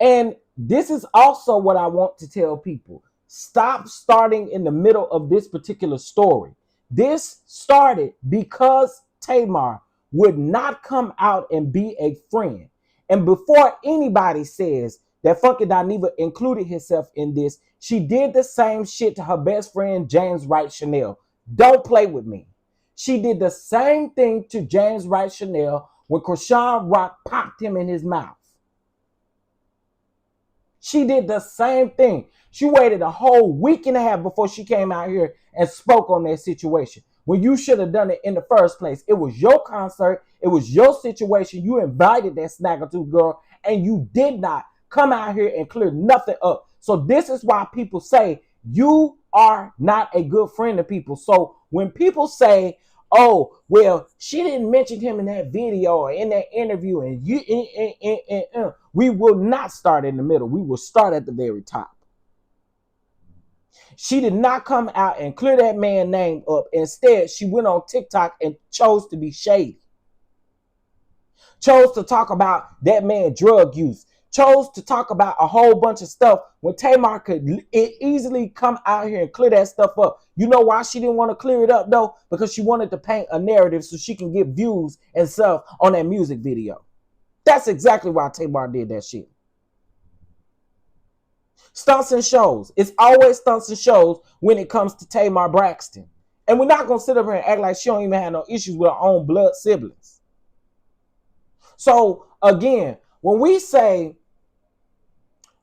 And this is also what I want to tell people. Stop starting in the middle of this particular story. This started because Tamar would not come out and be a friend. And before anybody says that Funky Dineva included herself in this, she did the same shit to her best friend, James Wright Chanel. Don't play with me. She did the same thing to James Wright Chanel when Krishan Rock popped him in his mouth. She did the same thing. She waited a whole week and a half before she came out here and spoke on that situation. When you should have done it in the first place. It was your concert. It was your situation. You invited that Snaggletooth girl, and you did not come out here and clear nothing up. So this is why people say you are not a good friend to people. So when people say, oh, well, she didn't mention him in that video or in that interview, and we will not start in the middle. We will start at the very top. She did not come out and clear that man's name up. Instead, she went on TikTok and chose to be shady. Chose to talk about that man's drug use. Chose to talk about a whole bunch of stuff when Tamar could easily come out here and clear that stuff up. You know why she didn't want to clear it up, though? Because she wanted to paint a narrative so she can get views and stuff on that music video. That's exactly why Tamar did that shit. Stunts and shows. It's always stunts and shows when it comes to Tamar Braxton. And we're not going to sit up here and act like she don't even have no issues with her own blood siblings. So, again, when we say,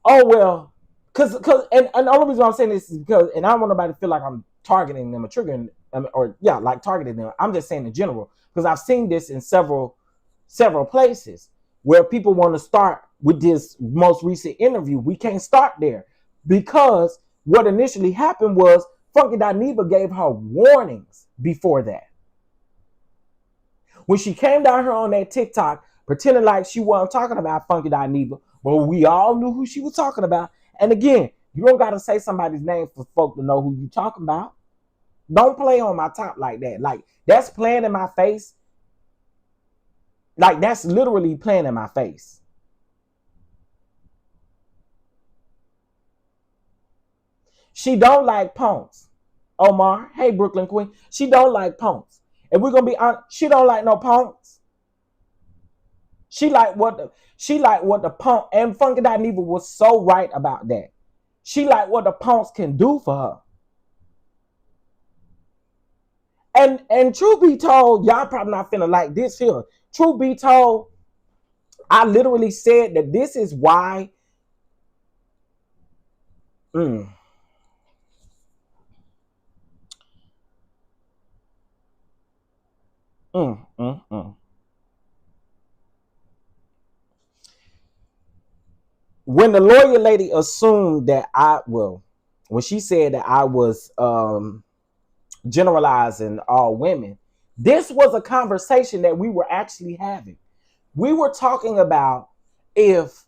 oh, well, because and the only reason I'm saying this is because, and I don't want nobody to feel like I'm targeting them or triggering them, or, yeah, like targeting them. I'm just saying in general, because I've seen this in several places where people want to start with this most recent interview. We can't start there because what initially happened was Funky Dineva gave her warnings before that. When she came down here on that TikTok, pretending like she wasn't talking about Funky Dineva, but we all knew who she was talking about. And again, you don't got to say somebody's name for folk to know who you talking about. Don't play on my top like that. Like, that's playing in my face. Like, that's literally playing in my face. She don't like punks. Omar, hey, Brooklyn Queen. She don't like punks. And we're going to be honest, she don't like no punks. She like what the punk, and Funky Dineva was so right about that. She like what the punks can do for her. And truth be told, y'all probably not finna like this here. Truth be told, I literally said that this is why. When the lawyer lady assumed that when she said that I was generalizing all women, this was a conversation that we were actually having. We were talking about if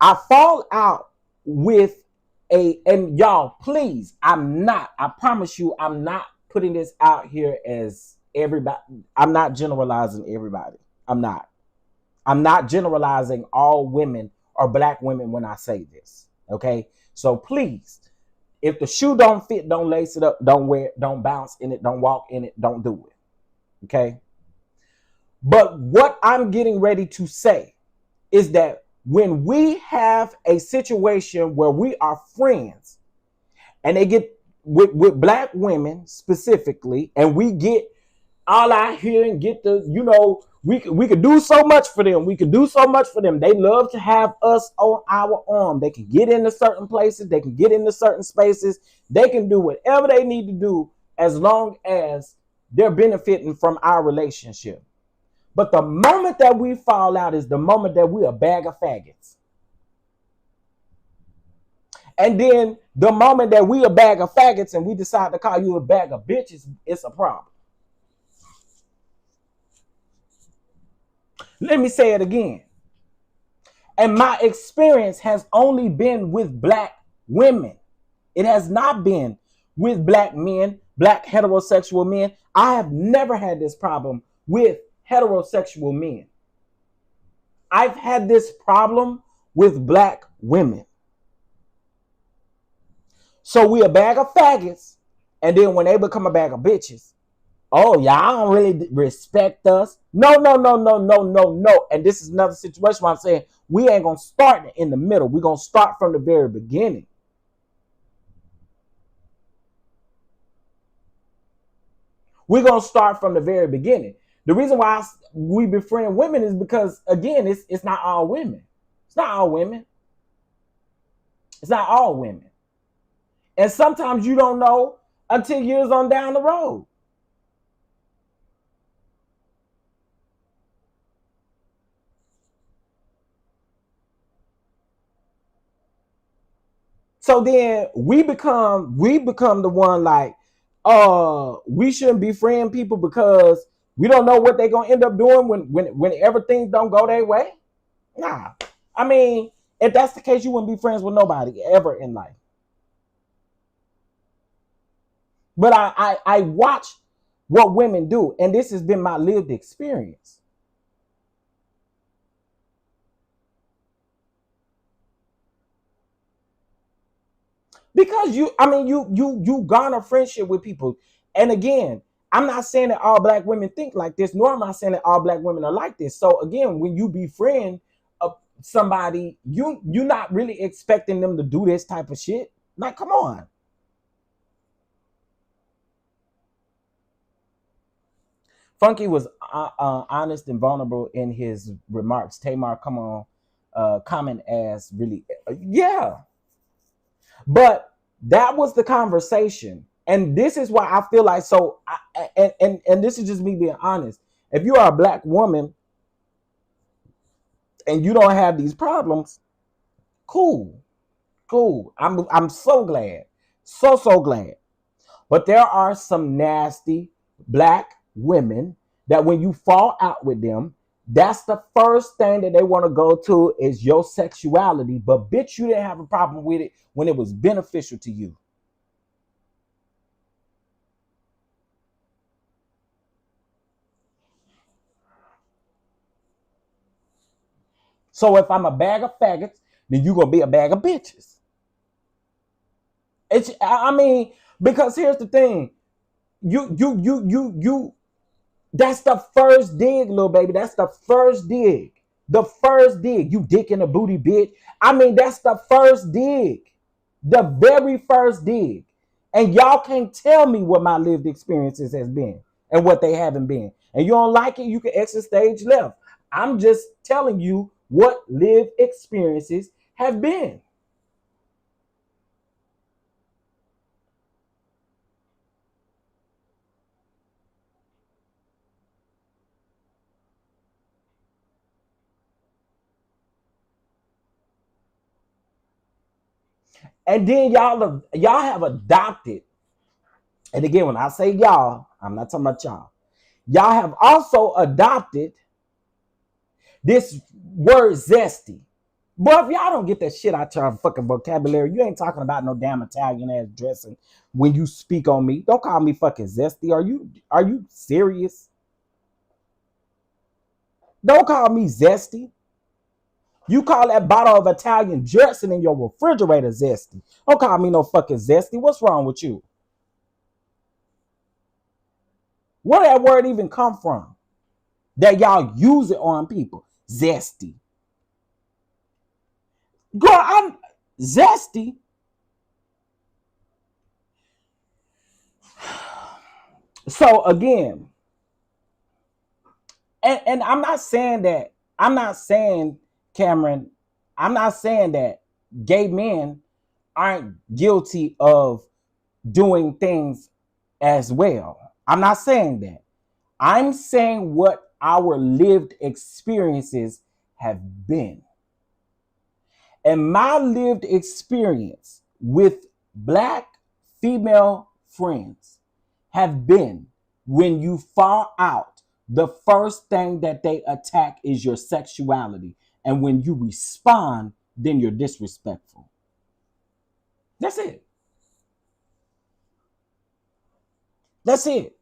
I fall out with and y'all, please, I promise you, I'm not putting this out here as everybody. I'm not generalizing everybody. I'm not generalizing all women or black women when I say this. Okay. So please, if the shoe don't fit, don't lace it up, don't wear it, don't bounce in it, don't walk in it, don't do it. Okay. But what I'm getting ready to say is that when we have a situation where we are friends and they get with black women specifically, and we get all out here and get the, we could do so much for them. We could do so much for them. They love to have us on our arm. They can get into certain places. They can get into certain spaces. They can do whatever they need to do as long as they're benefiting from our relationship. But the moment that we fall out is the moment that we're a bag of faggots. And then the moment that we a bag of faggots and we decide to call you a bag of bitches, it's a problem. Let me say it again. And my experience has only been with black women. It has not been with black men, black heterosexual men. I have never had this problem with heterosexual men. I've had this problem with black women. So we a bag of faggots, and then when they become a bag of bitches, oh, y'all don't really respect us. No, no, no, no, no, no, no. And this is another situation where I'm saying we ain't gonna start in the middle. We're gonna start from the very beginning. We're gonna start from the very beginning. The reason why we befriend women is because, again, it's not all women. It's not all women. It's not all women. And sometimes you don't know until years on down the road. So then we become the one like, we shouldn't befriend people because we don't know what they're gonna end up doing when everything don't go their way. Nah. I mean, if that's the case, you wouldn't be friends with nobody ever in life. But I watch what women do, and this has been my lived experience. Because you garner friendship with people. And again, I'm not saying that all black women think like this, nor am I saying that all black women are like this. So again, when you befriend somebody, you're not really expecting them to do this type of shit. Like, come on. Funky was honest and vulnerable in his remarks. Tamar, come on, comment as really, yeah. But that was the conversation, and this is why I feel like so. And this is just me being honest. If you are a black woman and you don't have these problems, cool, cool. I'm so glad, so glad. But there are some nasty black women that when you fall out with them, that's the first thing that they want to go to is your sexuality. But bitch, you didn't have a problem with it when it was beneficial to you. So if I'm a bag of faggots, then you gonna be a bag of bitches. I mean, because here's the thing. You that's the first dig, little baby. That's the first dig. The first dig. You dick in a booty, bitch. I mean, that's the first dig. The very first dig. And y'all can't tell me what my lived experiences has been and what they haven't been. And you don't like it, you can exit stage left. I'm just telling you what lived experiences have been. And then y'all have adopted. And again, when I say y'all, I'm not talking about y'all. Y'all have also adopted this word zesty. But if y'all don't get that shit out your fucking vocabulary, you ain't talking about no damn Italian ass dressing when you speak on me. Don't call me fucking zesty. Are you serious? Don't call me zesty. You call that bottle of Italian dressing in your refrigerator zesty. Don't call me no fucking zesty. What's wrong with you? Where that word even come from? That y'all use it on people. Zesty. Girl, I'm zesty. So again, and I'm not saying that, Cameron, I'm not saying that gay men aren't guilty of doing things as well. I'm not saying that. I'm saying what our lived experiences have been. And my lived experience with black female friends have been when you fall out, the first thing that they attack is your sexuality. And when you respond, then you're disrespectful. That's it. That's it.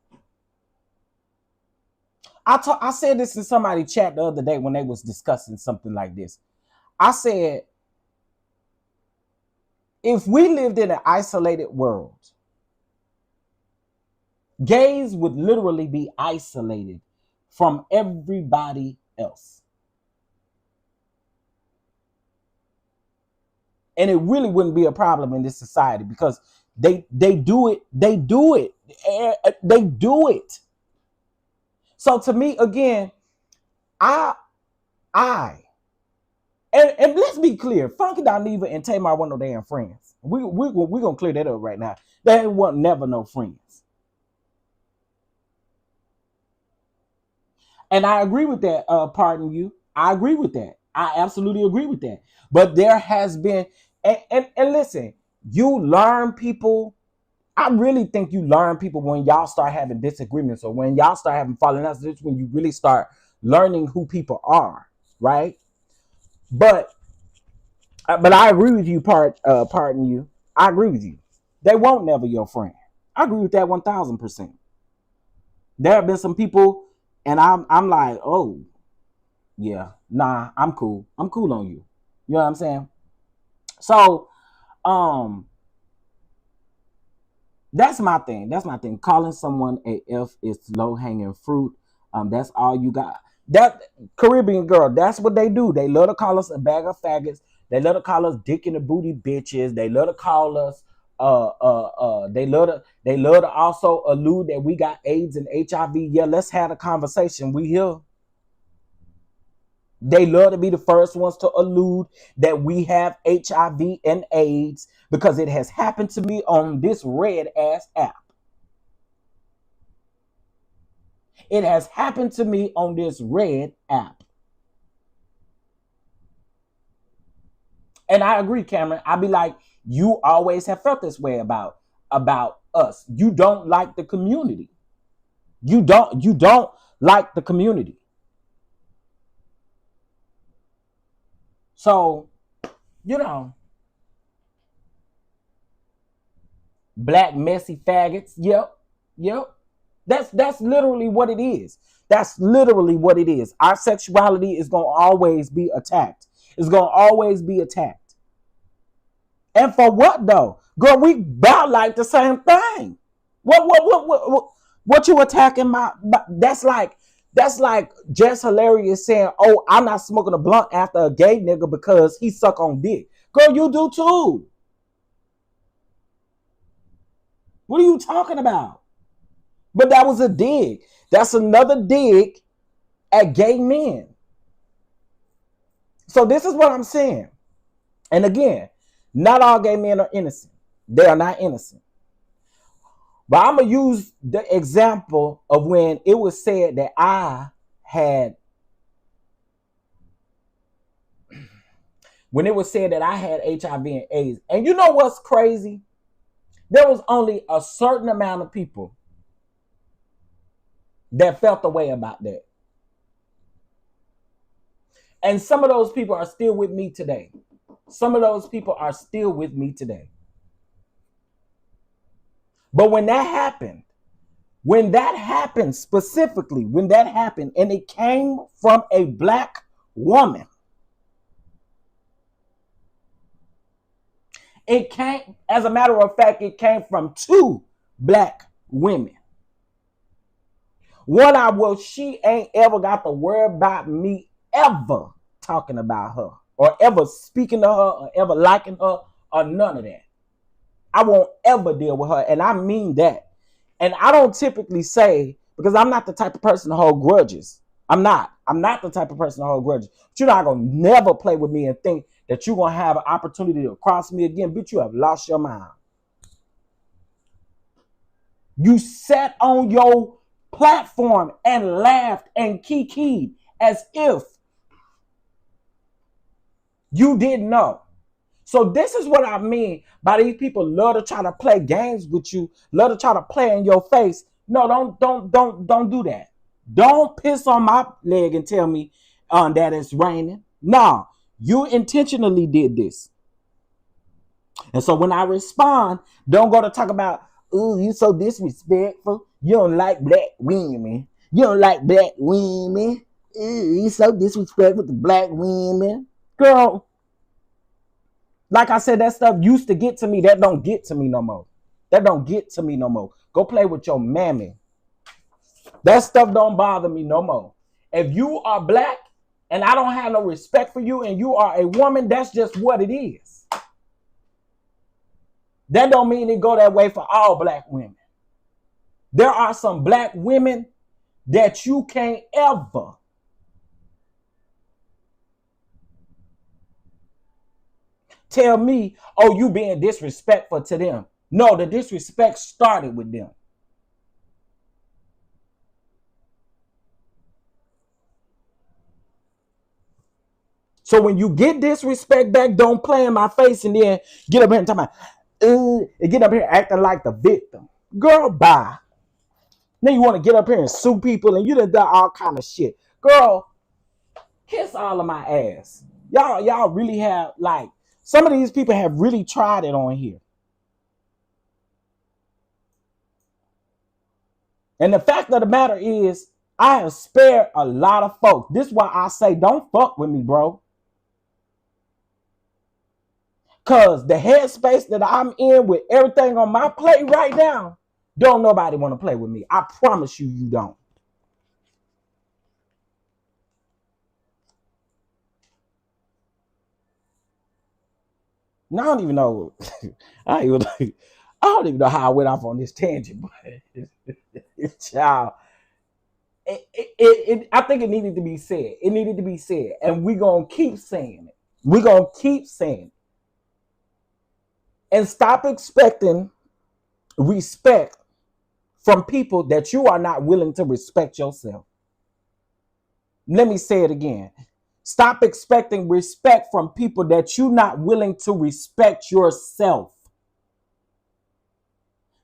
I said this in somebody's chat the other day when they was discussing something like this. I said, if we lived in an isolated world, gays would literally be isolated from everybody else. And it really wouldn't be a problem in this society because they do it. They do it. They do it. So to me, again, and let's be clear, Funky Dineva and Tamar weren't no damn friends. We're gonna clear that up right now. They weren't never no friends. And I agree with that, pardon you. I agree with that. I absolutely agree with that. But there has been, and listen, you learn people. I really think you learn people when y'all start having disagreements or when y'all start having falling outs. That's when you really start learning who people are, right? But I agree with you, pardon you. I agree with you. They won't never your friend. I agree with that 1,000%. There have been some people, and I'm like, oh, yeah, nah, I'm cool. I'm cool on you. You know what I'm saying? So, that's my thing. That's my thing. Calling someone a F is low hanging fruit. That's all you got. That Caribbean girl, that's what they do. They love to call us a bag of faggots. They love to call us dick in the booty bitches. They love to call us they love to also allude that we got AIDS and HIV. Yeah, let's have a conversation. We here. They love to be the first ones to allude that we have HIV and AIDS because it has happened to me on this red ass app. It has happened to me on this red app. And I agree, Cameron. I be like, you always have felt this way about us. You don't like the community. You don't like the community. So, you know, black messy faggots. Yep. That's literally what it is. That's literally what it is. Our sexuality is gonna always be attacked. It's gonna always be attacked. And for what though? Girl, we about like the same thing. What you attacking my that's like Jess Hilarious saying, oh, I'm not smoking a blunt after a gay nigga because he suck on dick. Girl, you do too. What are you talking about? But that was a dig. That's another dig at gay men. So this is what I'm saying. And again, not all gay men are innocent. They are not innocent. But I'm going to use the example of when it was said that I had HIV and AIDS. And you know what's crazy? There was only a certain amount of people that felt the way about that. And some of those people are still with me today. But when that happened specifically, and it came from a black woman, as a matter of fact, it came from two black women. She ain't ever got to worry about me ever talking about her or ever speaking to her or ever liking her or none of that. I won't ever deal with her, and I mean that. And I don't typically say, because I'm not the type of person to hold grudges. I'm not the type of person to hold grudges. But you're not going to never play with me and think that you're going to have an opportunity to cross me again. Bitch, you have lost your mind. You sat on your platform and laughed and kikied as if you didn't know. So this is what I mean by these people love to try to play games with you, love to try to play in your face. No, don't do that. Don't piss on my leg and tell me that it's raining. No, you intentionally did this. And so when I respond, don't go to talk about, oh, you so disrespectful. You don't like black women. You don't like black women. Ooh, you so disrespectful to black women. Girl, like I said, that stuff used to get to me. That don't get to me no more. That don't get to me no more. Go play with your mammy. That stuff don't bother me no more. If you are black and I don't have no respect for you and you are a woman, that's just what it is. That don't mean it go that way for all black women. There are some black women that you can't ever tell me, oh, you being disrespectful to them. No, the disrespect started with them. So when you get disrespect back, don't play in my face and then get up here and talk about, and get up here acting like the victim. Girl, bye. Then you want to get up here and sue people and you done all kind of shit. Girl, kiss all of my ass. Y'all really have, like, some of these people have really tried it on here. And the fact of the matter is, I have spared a lot of folks. This is why I say don't fuck with me, bro. Because the headspace that I'm in with everything on my plate right now, don't nobody want to play with me. I promise you, you don't. Now, I don't even know. I don't even know how I went off on this tangent, but child, I think it needed to be said. It needed to be said, and we're gonna keep saying it. We're gonna keep saying it, and stop expecting respect from people that you are not willing to respect yourself. Let me say it again. Stop expecting respect from people that you're not willing to respect yourself.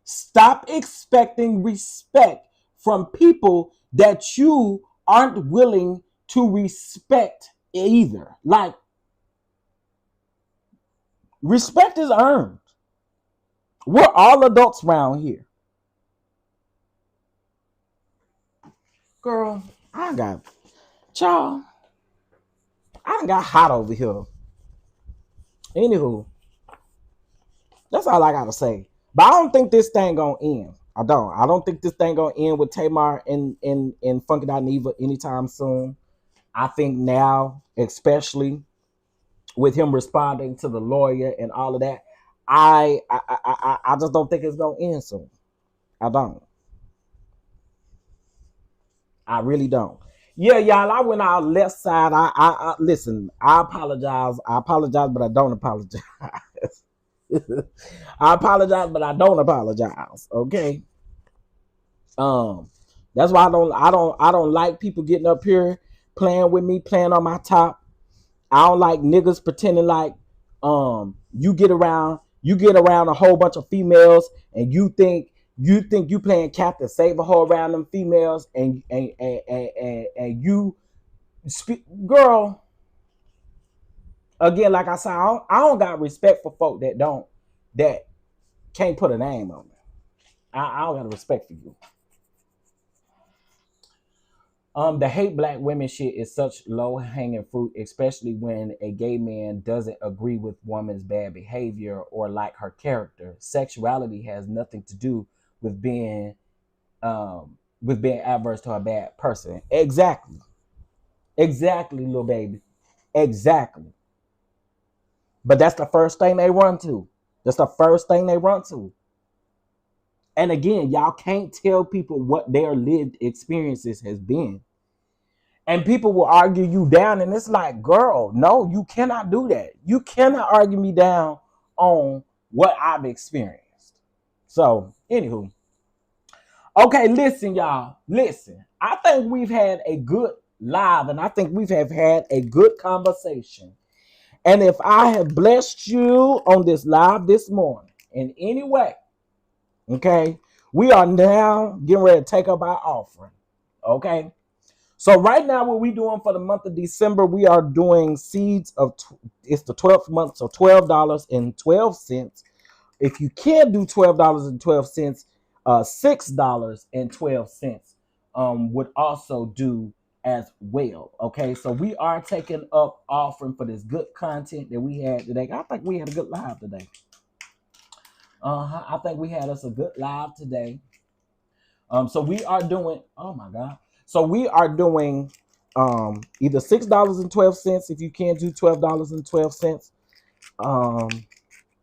Stop expecting respect from people that you aren't willing to respect either. Like, respect is earned. We're all adults around here. Girl, I got, child, I done got hot over here. Anywho, that's all I gotta say. But I don't think this thing gonna end. I don't think this thing gonna end with Tamar and Funky Neva anytime soon. I think now, especially with him responding to the lawyer and all of that, I just don't think it's gonna end soon. I don't. I really don't. Yeah, y'all. I went out left side. I listen. I apologize. But I don't apologize. I apologize, but I don't apologize. Okay. Um, that's why I don't like people getting up here playing with me, playing on my top. I don't like niggas pretending like you get around a whole bunch of females and you playing Captain Save a whole around them females and you speak, girl. Again, like I said, I don't got respect for folk that can't put a name on me. I don't got respect for you. The hate black women shit is such low hanging fruit, especially when a gay man doesn't agree with woman's bad behavior or like her character. Sexuality has nothing to do with being adverse to a bad person. Exactly, little baby, exactly. But that's the first thing they run to. That's the first thing they run to. And again, y'all can't tell people what their lived experiences has been. And people will argue you down, and it's like, girl, no, you cannot do that. You cannot argue me down on what I've experienced. So, anywho. Okay, listen, y'all. Listen. I think we've had a good live, and I think we've had a good conversation. And if I have blessed you on this live this morning in any way, okay, we are now getting ready to take up our offering. Okay. So right now, what we doing for the month of December, we are doing seeds of it's the 12th month, so $12.12. If you can't do $12.12, $6.12 would also do as well. Okay, so we are taking up offering for this good content that we had today. I think we had a good live today. I think we had us a good live today. So we are doing. Oh my God. So we are doing either $6.12 if you can't do $12.12.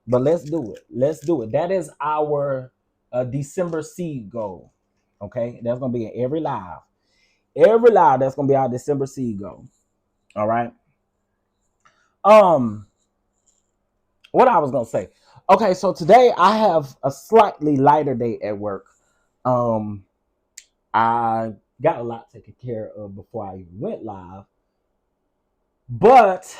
But let's do it. Let's do it. That is our December seed goal. Okay, that's gonna be in every live. Every live, that's gonna be our December seed goal. All right. Um, what I was gonna say. Okay, so today I have a slightly lighter day at work. Um, I got a lot taken care of before I even went live. But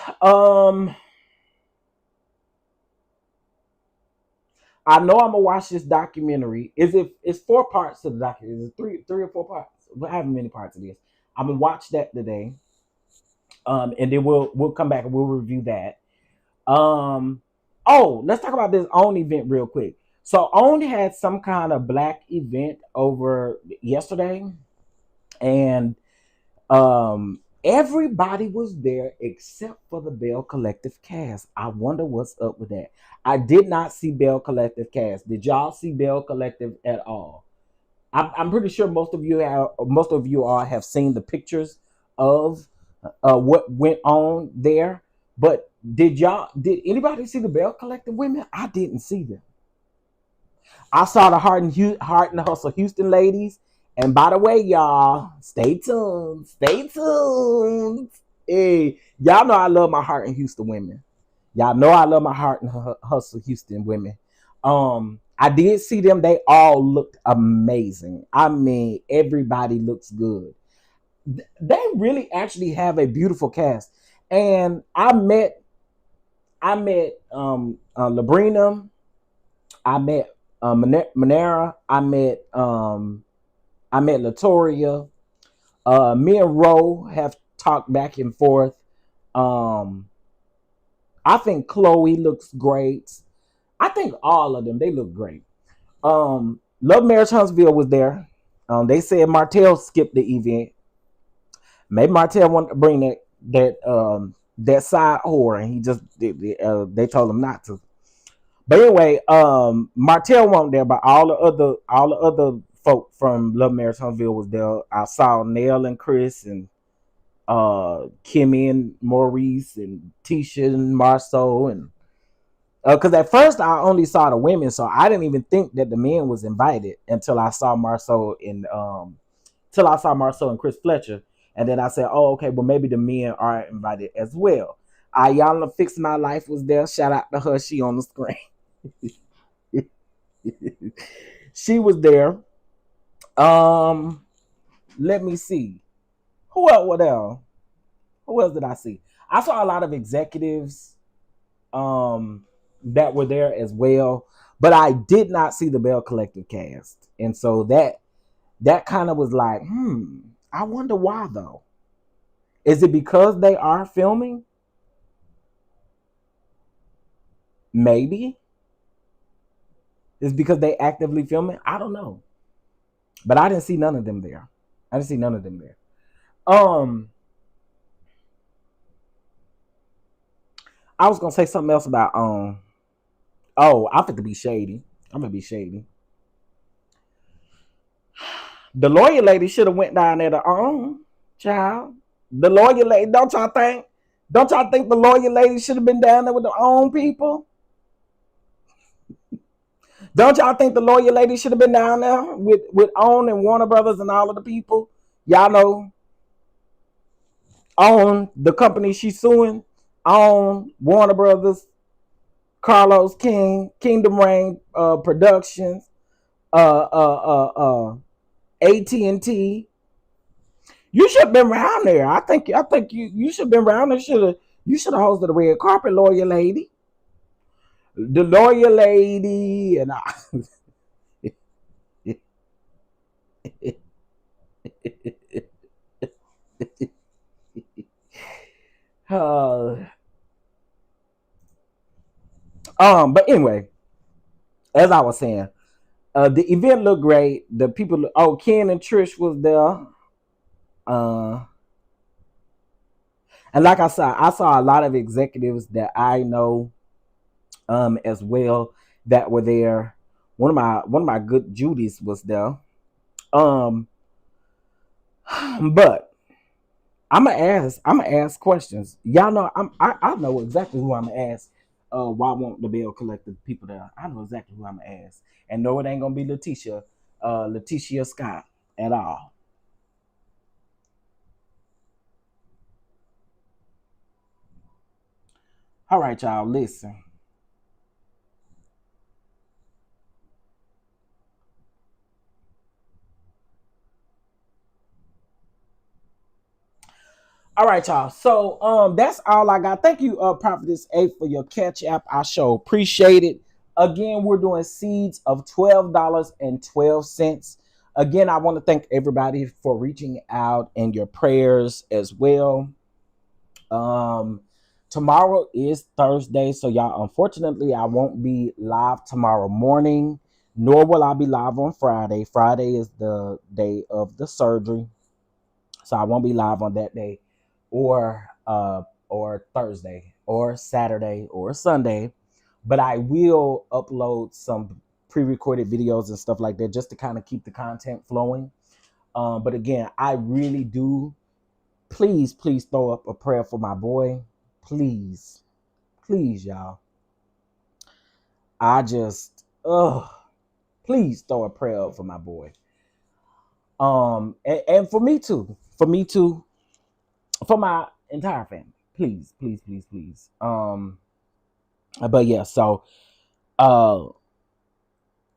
I know I'm gonna watch this documentary. It's 4 parts to the documentary? Is it three or 4 parts? However many parts it is. I'm gonna watch that today. And then we'll come back and we'll review that. Oh, let's talk about this OWN event real quick. So OWN had some kind of black event over yesterday, and everybody was there except for the Bell Collective cast. I wonder what's up with that. I did not see Bell Collective cast. Did y'all see Bell Collective at all? I'm pretty sure most of you all have seen the pictures of what went on there. But did anybody see the Bell Collective women? I didn't see them. I saw the Heart and Hustle Houston ladies. And by the way, y'all, stay tuned. Stay tuned. Hey, y'all know I love my Heart and Houston women. Y'all know I love my Heart and Hustle Houston women. I did see them. They all looked amazing. I mean, everybody looks good. They really actually have a beautiful cast. And I met Sabrina. I met Manera. I met Latoria. Me and Ro have talked back and forth. I think Chloe looks great. I think all of them, they look great. Love Marriage Huntsville was there. They said Martell skipped the event. Maybe Martell wanted to bring that side whore, and he just they told him not to. But anyway, Martell wasn't there, but all the other folk from Love Marriage Huntsville was there. I saw Nell and Chris and Kimmy and Maurice and Tisha and Marceau, and because at first I only saw the women, so I didn't even think that the men was invited until I saw Marceau and Chris Fletcher, and then I said, "Oh, okay, well maybe the men are invited as well." Ayana Fix My Life was there. Shout out to her. She on the screen. She was there. Let me see. Who else? What else? Who else did I see? I saw a lot of executives that were there as well, but I did not see the Bell Collective cast, and so that kind of was like, I wonder why though. Is it because they are filming? Maybe it's because they actively filming. I don't know, but I didn't see none of them there. I didn't see none of them there. I was gonna say something else about oh, I'm gonna be shady. I'm gonna be shady. The lawyer lady should have went down there to child. The lawyer lady, don't y'all think? Don't y'all think the lawyer lady should have been down there with the OWN people? Don't y'all think the lawyer lady should have been down there with OWN and Warner Brothers and all of the people? Y'all know OWN, the company she's suing, OWN, Warner Brothers, Carlos King, Kingdom Reign Productions, AT&T. You should have been around there. I think you should have been around there. You should have hosted the red carpet, lawyer lady. The lawyer lady and I. uh, but anyway, as I was saying, the event looked great. The people, Ken and Trish was there. Uh, and like I saw a lot of executives that I know, as well, that were there. One of my good Judies was there. Um, but I'm gonna ask questions. Y'all know I know exactly who I'm gonna ask. Why won't the Bill Collective people there? I know exactly who I'm gonna ask, and no, it ain't gonna be Letitia Scott at all. All right, y'all, listen. All right, y'all. So that's all I got. Thank you, Prophetess A, for your catch app. I sure appreciate it. Again, we're doing seeds of $12.12. Again, I want to thank everybody for reaching out and your prayers as well. Um, Tomorrow is Thursday, so y'all, unfortunately, I won't be live tomorrow morning, nor will I be live on Friday. Friday is the day of the surgery, so I won't be live on that day, or Thursday, or Saturday, or Sunday. But I will upload some pre-recorded videos and stuff like that, just to kind of keep the content flowing. But again, I really do. Please throw up a prayer for my boy. Please, y'all. I just, please throw a prayer up for my boy. And for me too. For me too. For my entire family. Please. But yeah, so uh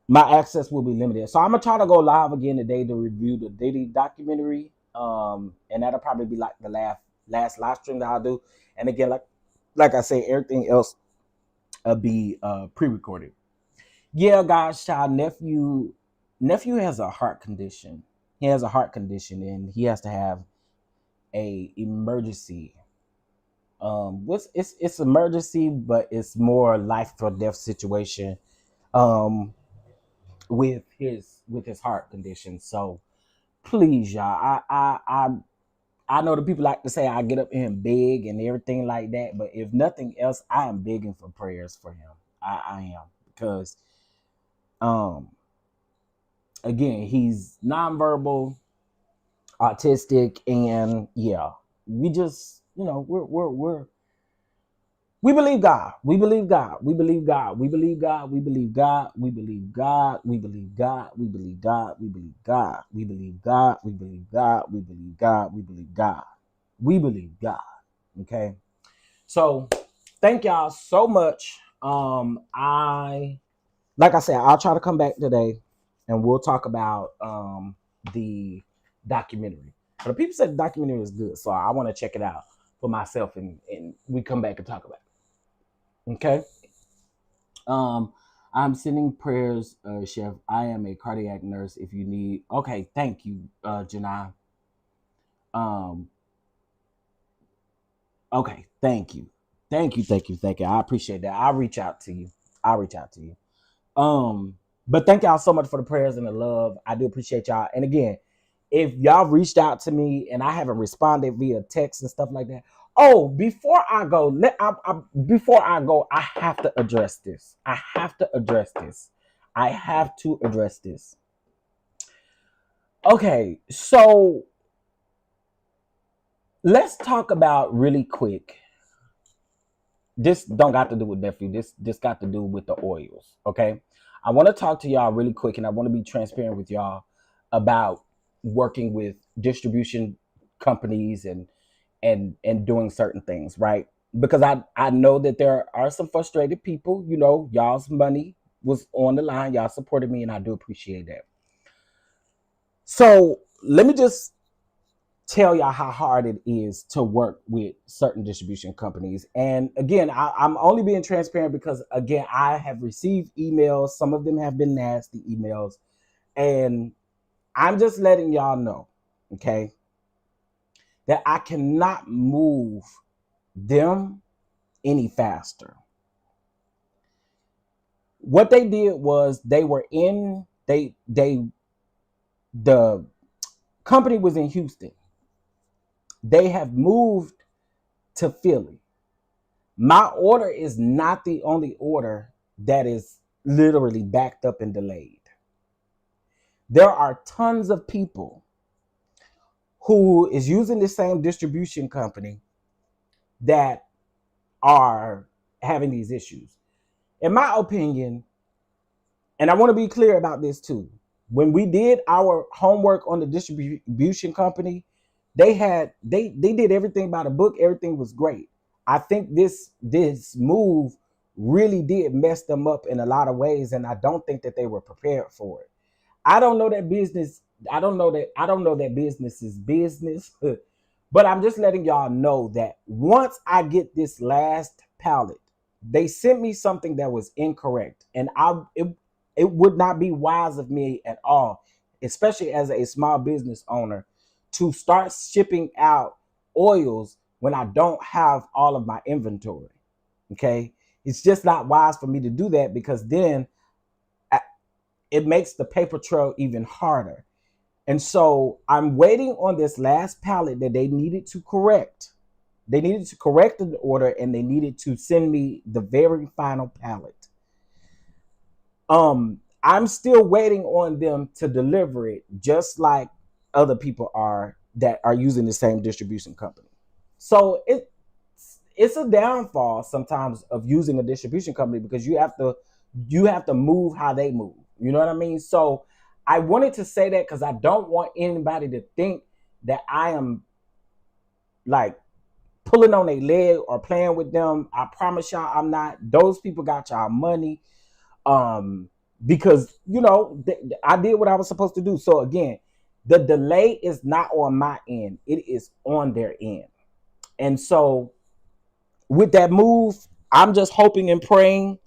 my access will be limited. So I'm gonna try to go live again today to review the Diddy documentary. And that'll probably be like the last live stream that I'll do. And again, like I say, everything else will be pre-recorded. Yeah, guys, child, nephew has a heart condition. He has a heart condition, and he has to have a emergency. It's emergency, but it's more life or death situation. Um, with his heart condition. So please, y'all, I know the people like to say I get up here and beg and everything like that, but if nothing else, I am begging for prayers for him. I am, because um again, he's nonverbal, autistic, and yeah, we just, we believe God. We believe God. We believe God. We believe God. We believe God. We believe God. We believe God. We believe God. We believe God. We believe God. We believe God. We believe God. We believe God. We believe God. Okay. So thank y'all so much. I Like I said, I'll try to come back today and we'll talk about the documentary. But the people said the documentary is good, so I want to check it out for myself, and we come back and talk about it. Okay. Um, I'm sending prayers, Chef. I am a cardiac nurse. If you need, okay, thank you, Janai. Um, okay, thank you. I appreciate that. I'll reach out to you. I'll reach out to you. But thank y'all so much for the prayers and the love. I do appreciate y'all. And again, if y'all reached out to me and I haven't responded via text and stuff like that, before I go, I have to address this. I have to address this. Okay, so let's talk about really quick. This don't got to do with nephew. This got to do with the oils. Okay, I want to talk to y'all really quick, and I want to be transparent with y'all about working with distribution companies and doing certain things, right? Because I know that there are some frustrated people. Y'all's money was on the line. Y'all supported me, and I do appreciate that. So let me just tell y'all how hard it is to work with certain distribution companies. And again, I'm only being transparent because again, I have received emails. Some of them have been nasty emails, and I'm just letting y'all know, okay, that I cannot move them any faster. What they did was the company was in Houston. They have moved to Philly. My order is not the only order that is literally backed up and delayed. There are tons of people who is using the same distribution company that are having these issues. In my opinion, and I want to be clear about this too, when we did our homework on the distribution company, they did everything by the book. Everything was great. I think this move really did mess them up in a lot of ways, and I don't think that they were prepared for it. I don't know that business. I don't know that business is business, but I'm just letting y'all know that once I get this last pallet, they sent me something that was incorrect, and it would not be wise of me at all, especially as a small business owner, to start shipping out oils when I don't have all of my inventory. Okay, it's just not wise for me to do that because then it makes the paper trail even harder. And so I'm waiting on this last pallet that they needed to correct. They needed to correct the order and they needed to send me the very final pallet. I'm still waiting on them to deliver it, just like other people are that are using the same distribution company. So it's a downfall sometimes of using a distribution company because you have to move how they move. You know what I mean? So I wanted to say that because I don't want anybody to think that I am like pulling on their leg or playing with them. I promise y'all I'm not. Those people got y'all money. Because I did what I was supposed to do. So again, the delay is not on my end, it is on their end. And so with that move, I'm just hoping and praying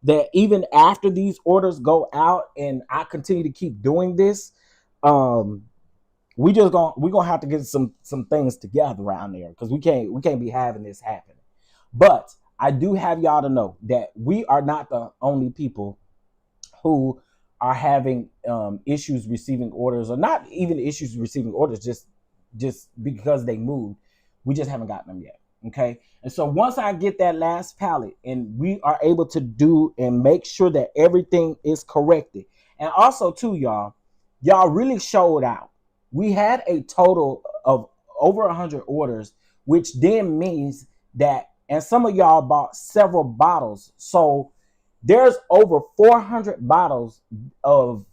that even after these orders go out and I continue to keep doing this, we're gonna have to get some things together around there because we can't be having this happening. But I do have y'all to know that we are not the only people who are having issues receiving orders, or not even issues receiving orders, just because they moved. We just haven't gotten them yet. Okay. And so once I get that last pallet and we are able to do and make sure that everything is corrected. And also too, y'all really showed out. We had a total of over 100 orders, which then means that, and some of y'all bought several bottles. So there's over 400 bottles of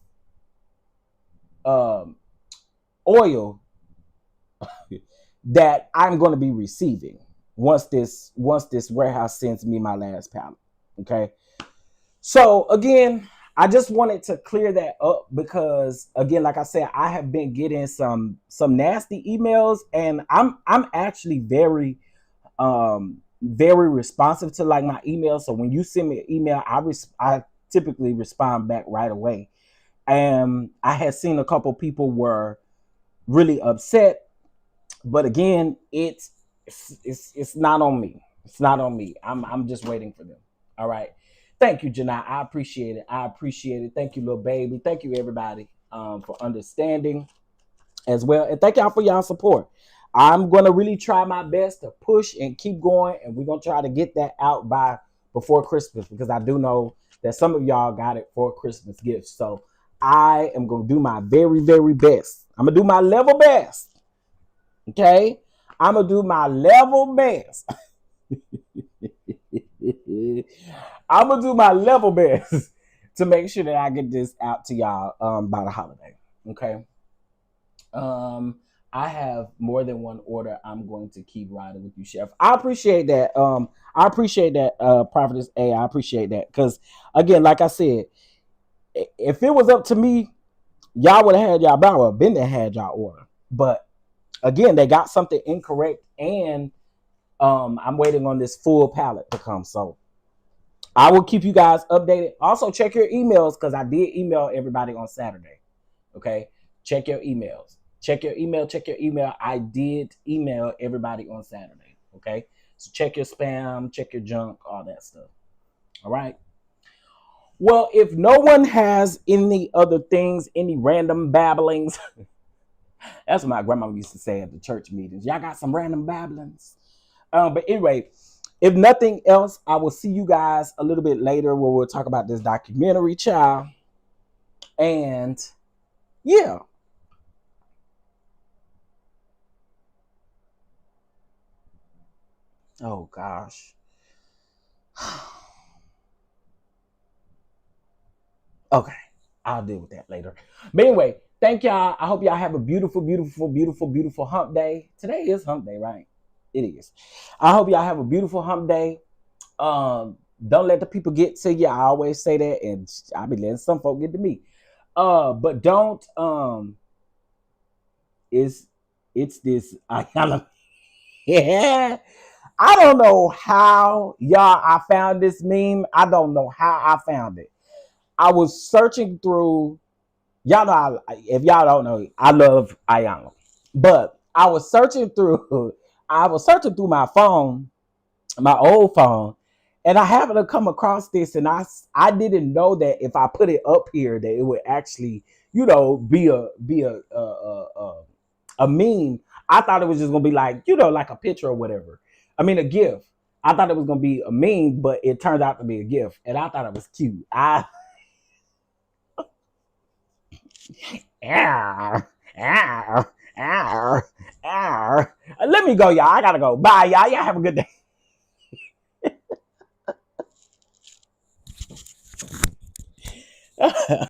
oil that I'm going to be receiving once this warehouse sends me my last pallet. Okay. So again, I just wanted to clear that up because again, like I said, I have been getting some nasty emails, and I'm actually very responsive to like my emails. So when you send me an email, I typically respond back right away. And I had seen a couple people were really upset, but again, it's not on me. It's not on me. I'm just waiting for them. All right. Thank you, Janai. I appreciate it. Thank you, little baby. Thank you, everybody, for understanding as well. And thank y'all for y'all support. I'm going to really try my best to push and keep going. And we're going to try to get that out before Christmas, because I do know that some of y'all got it for Christmas gifts. So I am going to do my very, very best. I'm going to do my level best. Okay. I'm going to do my level best. I'm going to do my level best to make sure that I get this out to y'all by the holiday. Okay. I have more than one order. I'm going to keep riding with you, Chef. I appreciate that. I appreciate that, Prophetess A. I appreciate that. Because again, like I said, if it was up to me, y'all would have had y'all bow. Been there, had y'all order. But Again, they got something incorrect, and I'm waiting on this full palette to come. So I will keep you guys updated. Also, check your emails because I did email everybody on Saturday. Okay, check your emails. Check your email. Check your email. I did email everybody on Saturday. Okay, so check your spam, check your junk, all that stuff. All right. Well, if no one has any other things, any random babblings, that's what my grandma used to say at the church meetings. Y'all got some random babblings. But anyway, if nothing else, I will see you guys a little bit later where we'll talk about this documentary, child. And yeah. Oh gosh. Okay. I'll deal with that later. But anyway, thank y'all. I hope y'all have a beautiful, beautiful, beautiful, beautiful hump day. Today is hump day, right? It is. I hope y'all have a beautiful hump day. Don't let the people get to you. I always say that, and I be letting some folk get to me. But don't it's this yeah. I don't know how y'all I found this meme. I don't know how I found it. I was searching through y'all know if y'all don't know, I love Ayana. But I was searching through my phone, my old phone, and I happened to come across this, and I didn't know that if I put it up here that it would actually, be a meme. I thought it was just gonna be like, like a picture or whatever. I mean a GIF. I thought it was gonna be a meme, but it turned out to be a GIF, and I thought it was cute. Ah, ah, ah, ah. Let me go, y'all. I gotta go. Bye, y'all. Y'all have a good day.